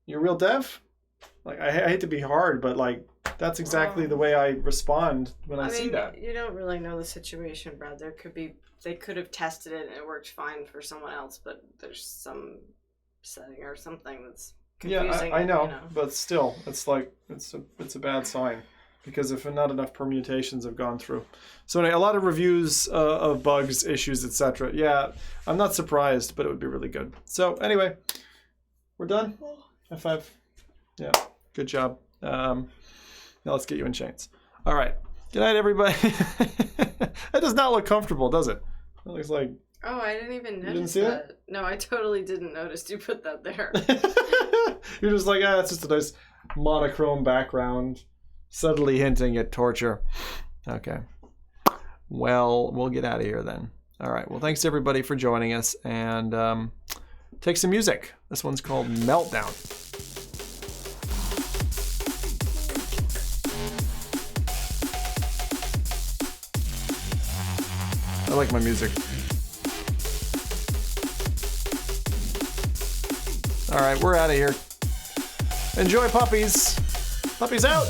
[SPEAKER 2] you're a real dev. Like, I hate to be hard, but like, that's exactly the way I respond when I see that.
[SPEAKER 7] You don't really know the situation, Brad. They could have tested it and it worked fine for someone else, but there's some setting or something that's confusing.
[SPEAKER 2] Yeah, I know, but still, it's like, it's a bad sign, because if not enough permutations have gone through. So anyway, a lot of reviews of bugs, issues, etc. Yeah, I'm not surprised, but it would be really good. So anyway, we're done. High five. Yeah, good job. Now let's get you in chains. All right. Good night, everybody. That does not look comfortable, does it? It looks like...
[SPEAKER 7] Oh, I didn't even notice
[SPEAKER 2] didn't see
[SPEAKER 7] that.
[SPEAKER 2] it?
[SPEAKER 7] No, I totally didn't notice you put that there.
[SPEAKER 2] You're just like, it's just a nice monochrome background, subtly hinting at torture. Okay. Well, we'll get out of here then. All right. Well, thanks everybody for joining us, and take some music. This one's called Meltdown. I like my music. All right, we're out of here. Enjoy puppies. Puppies out.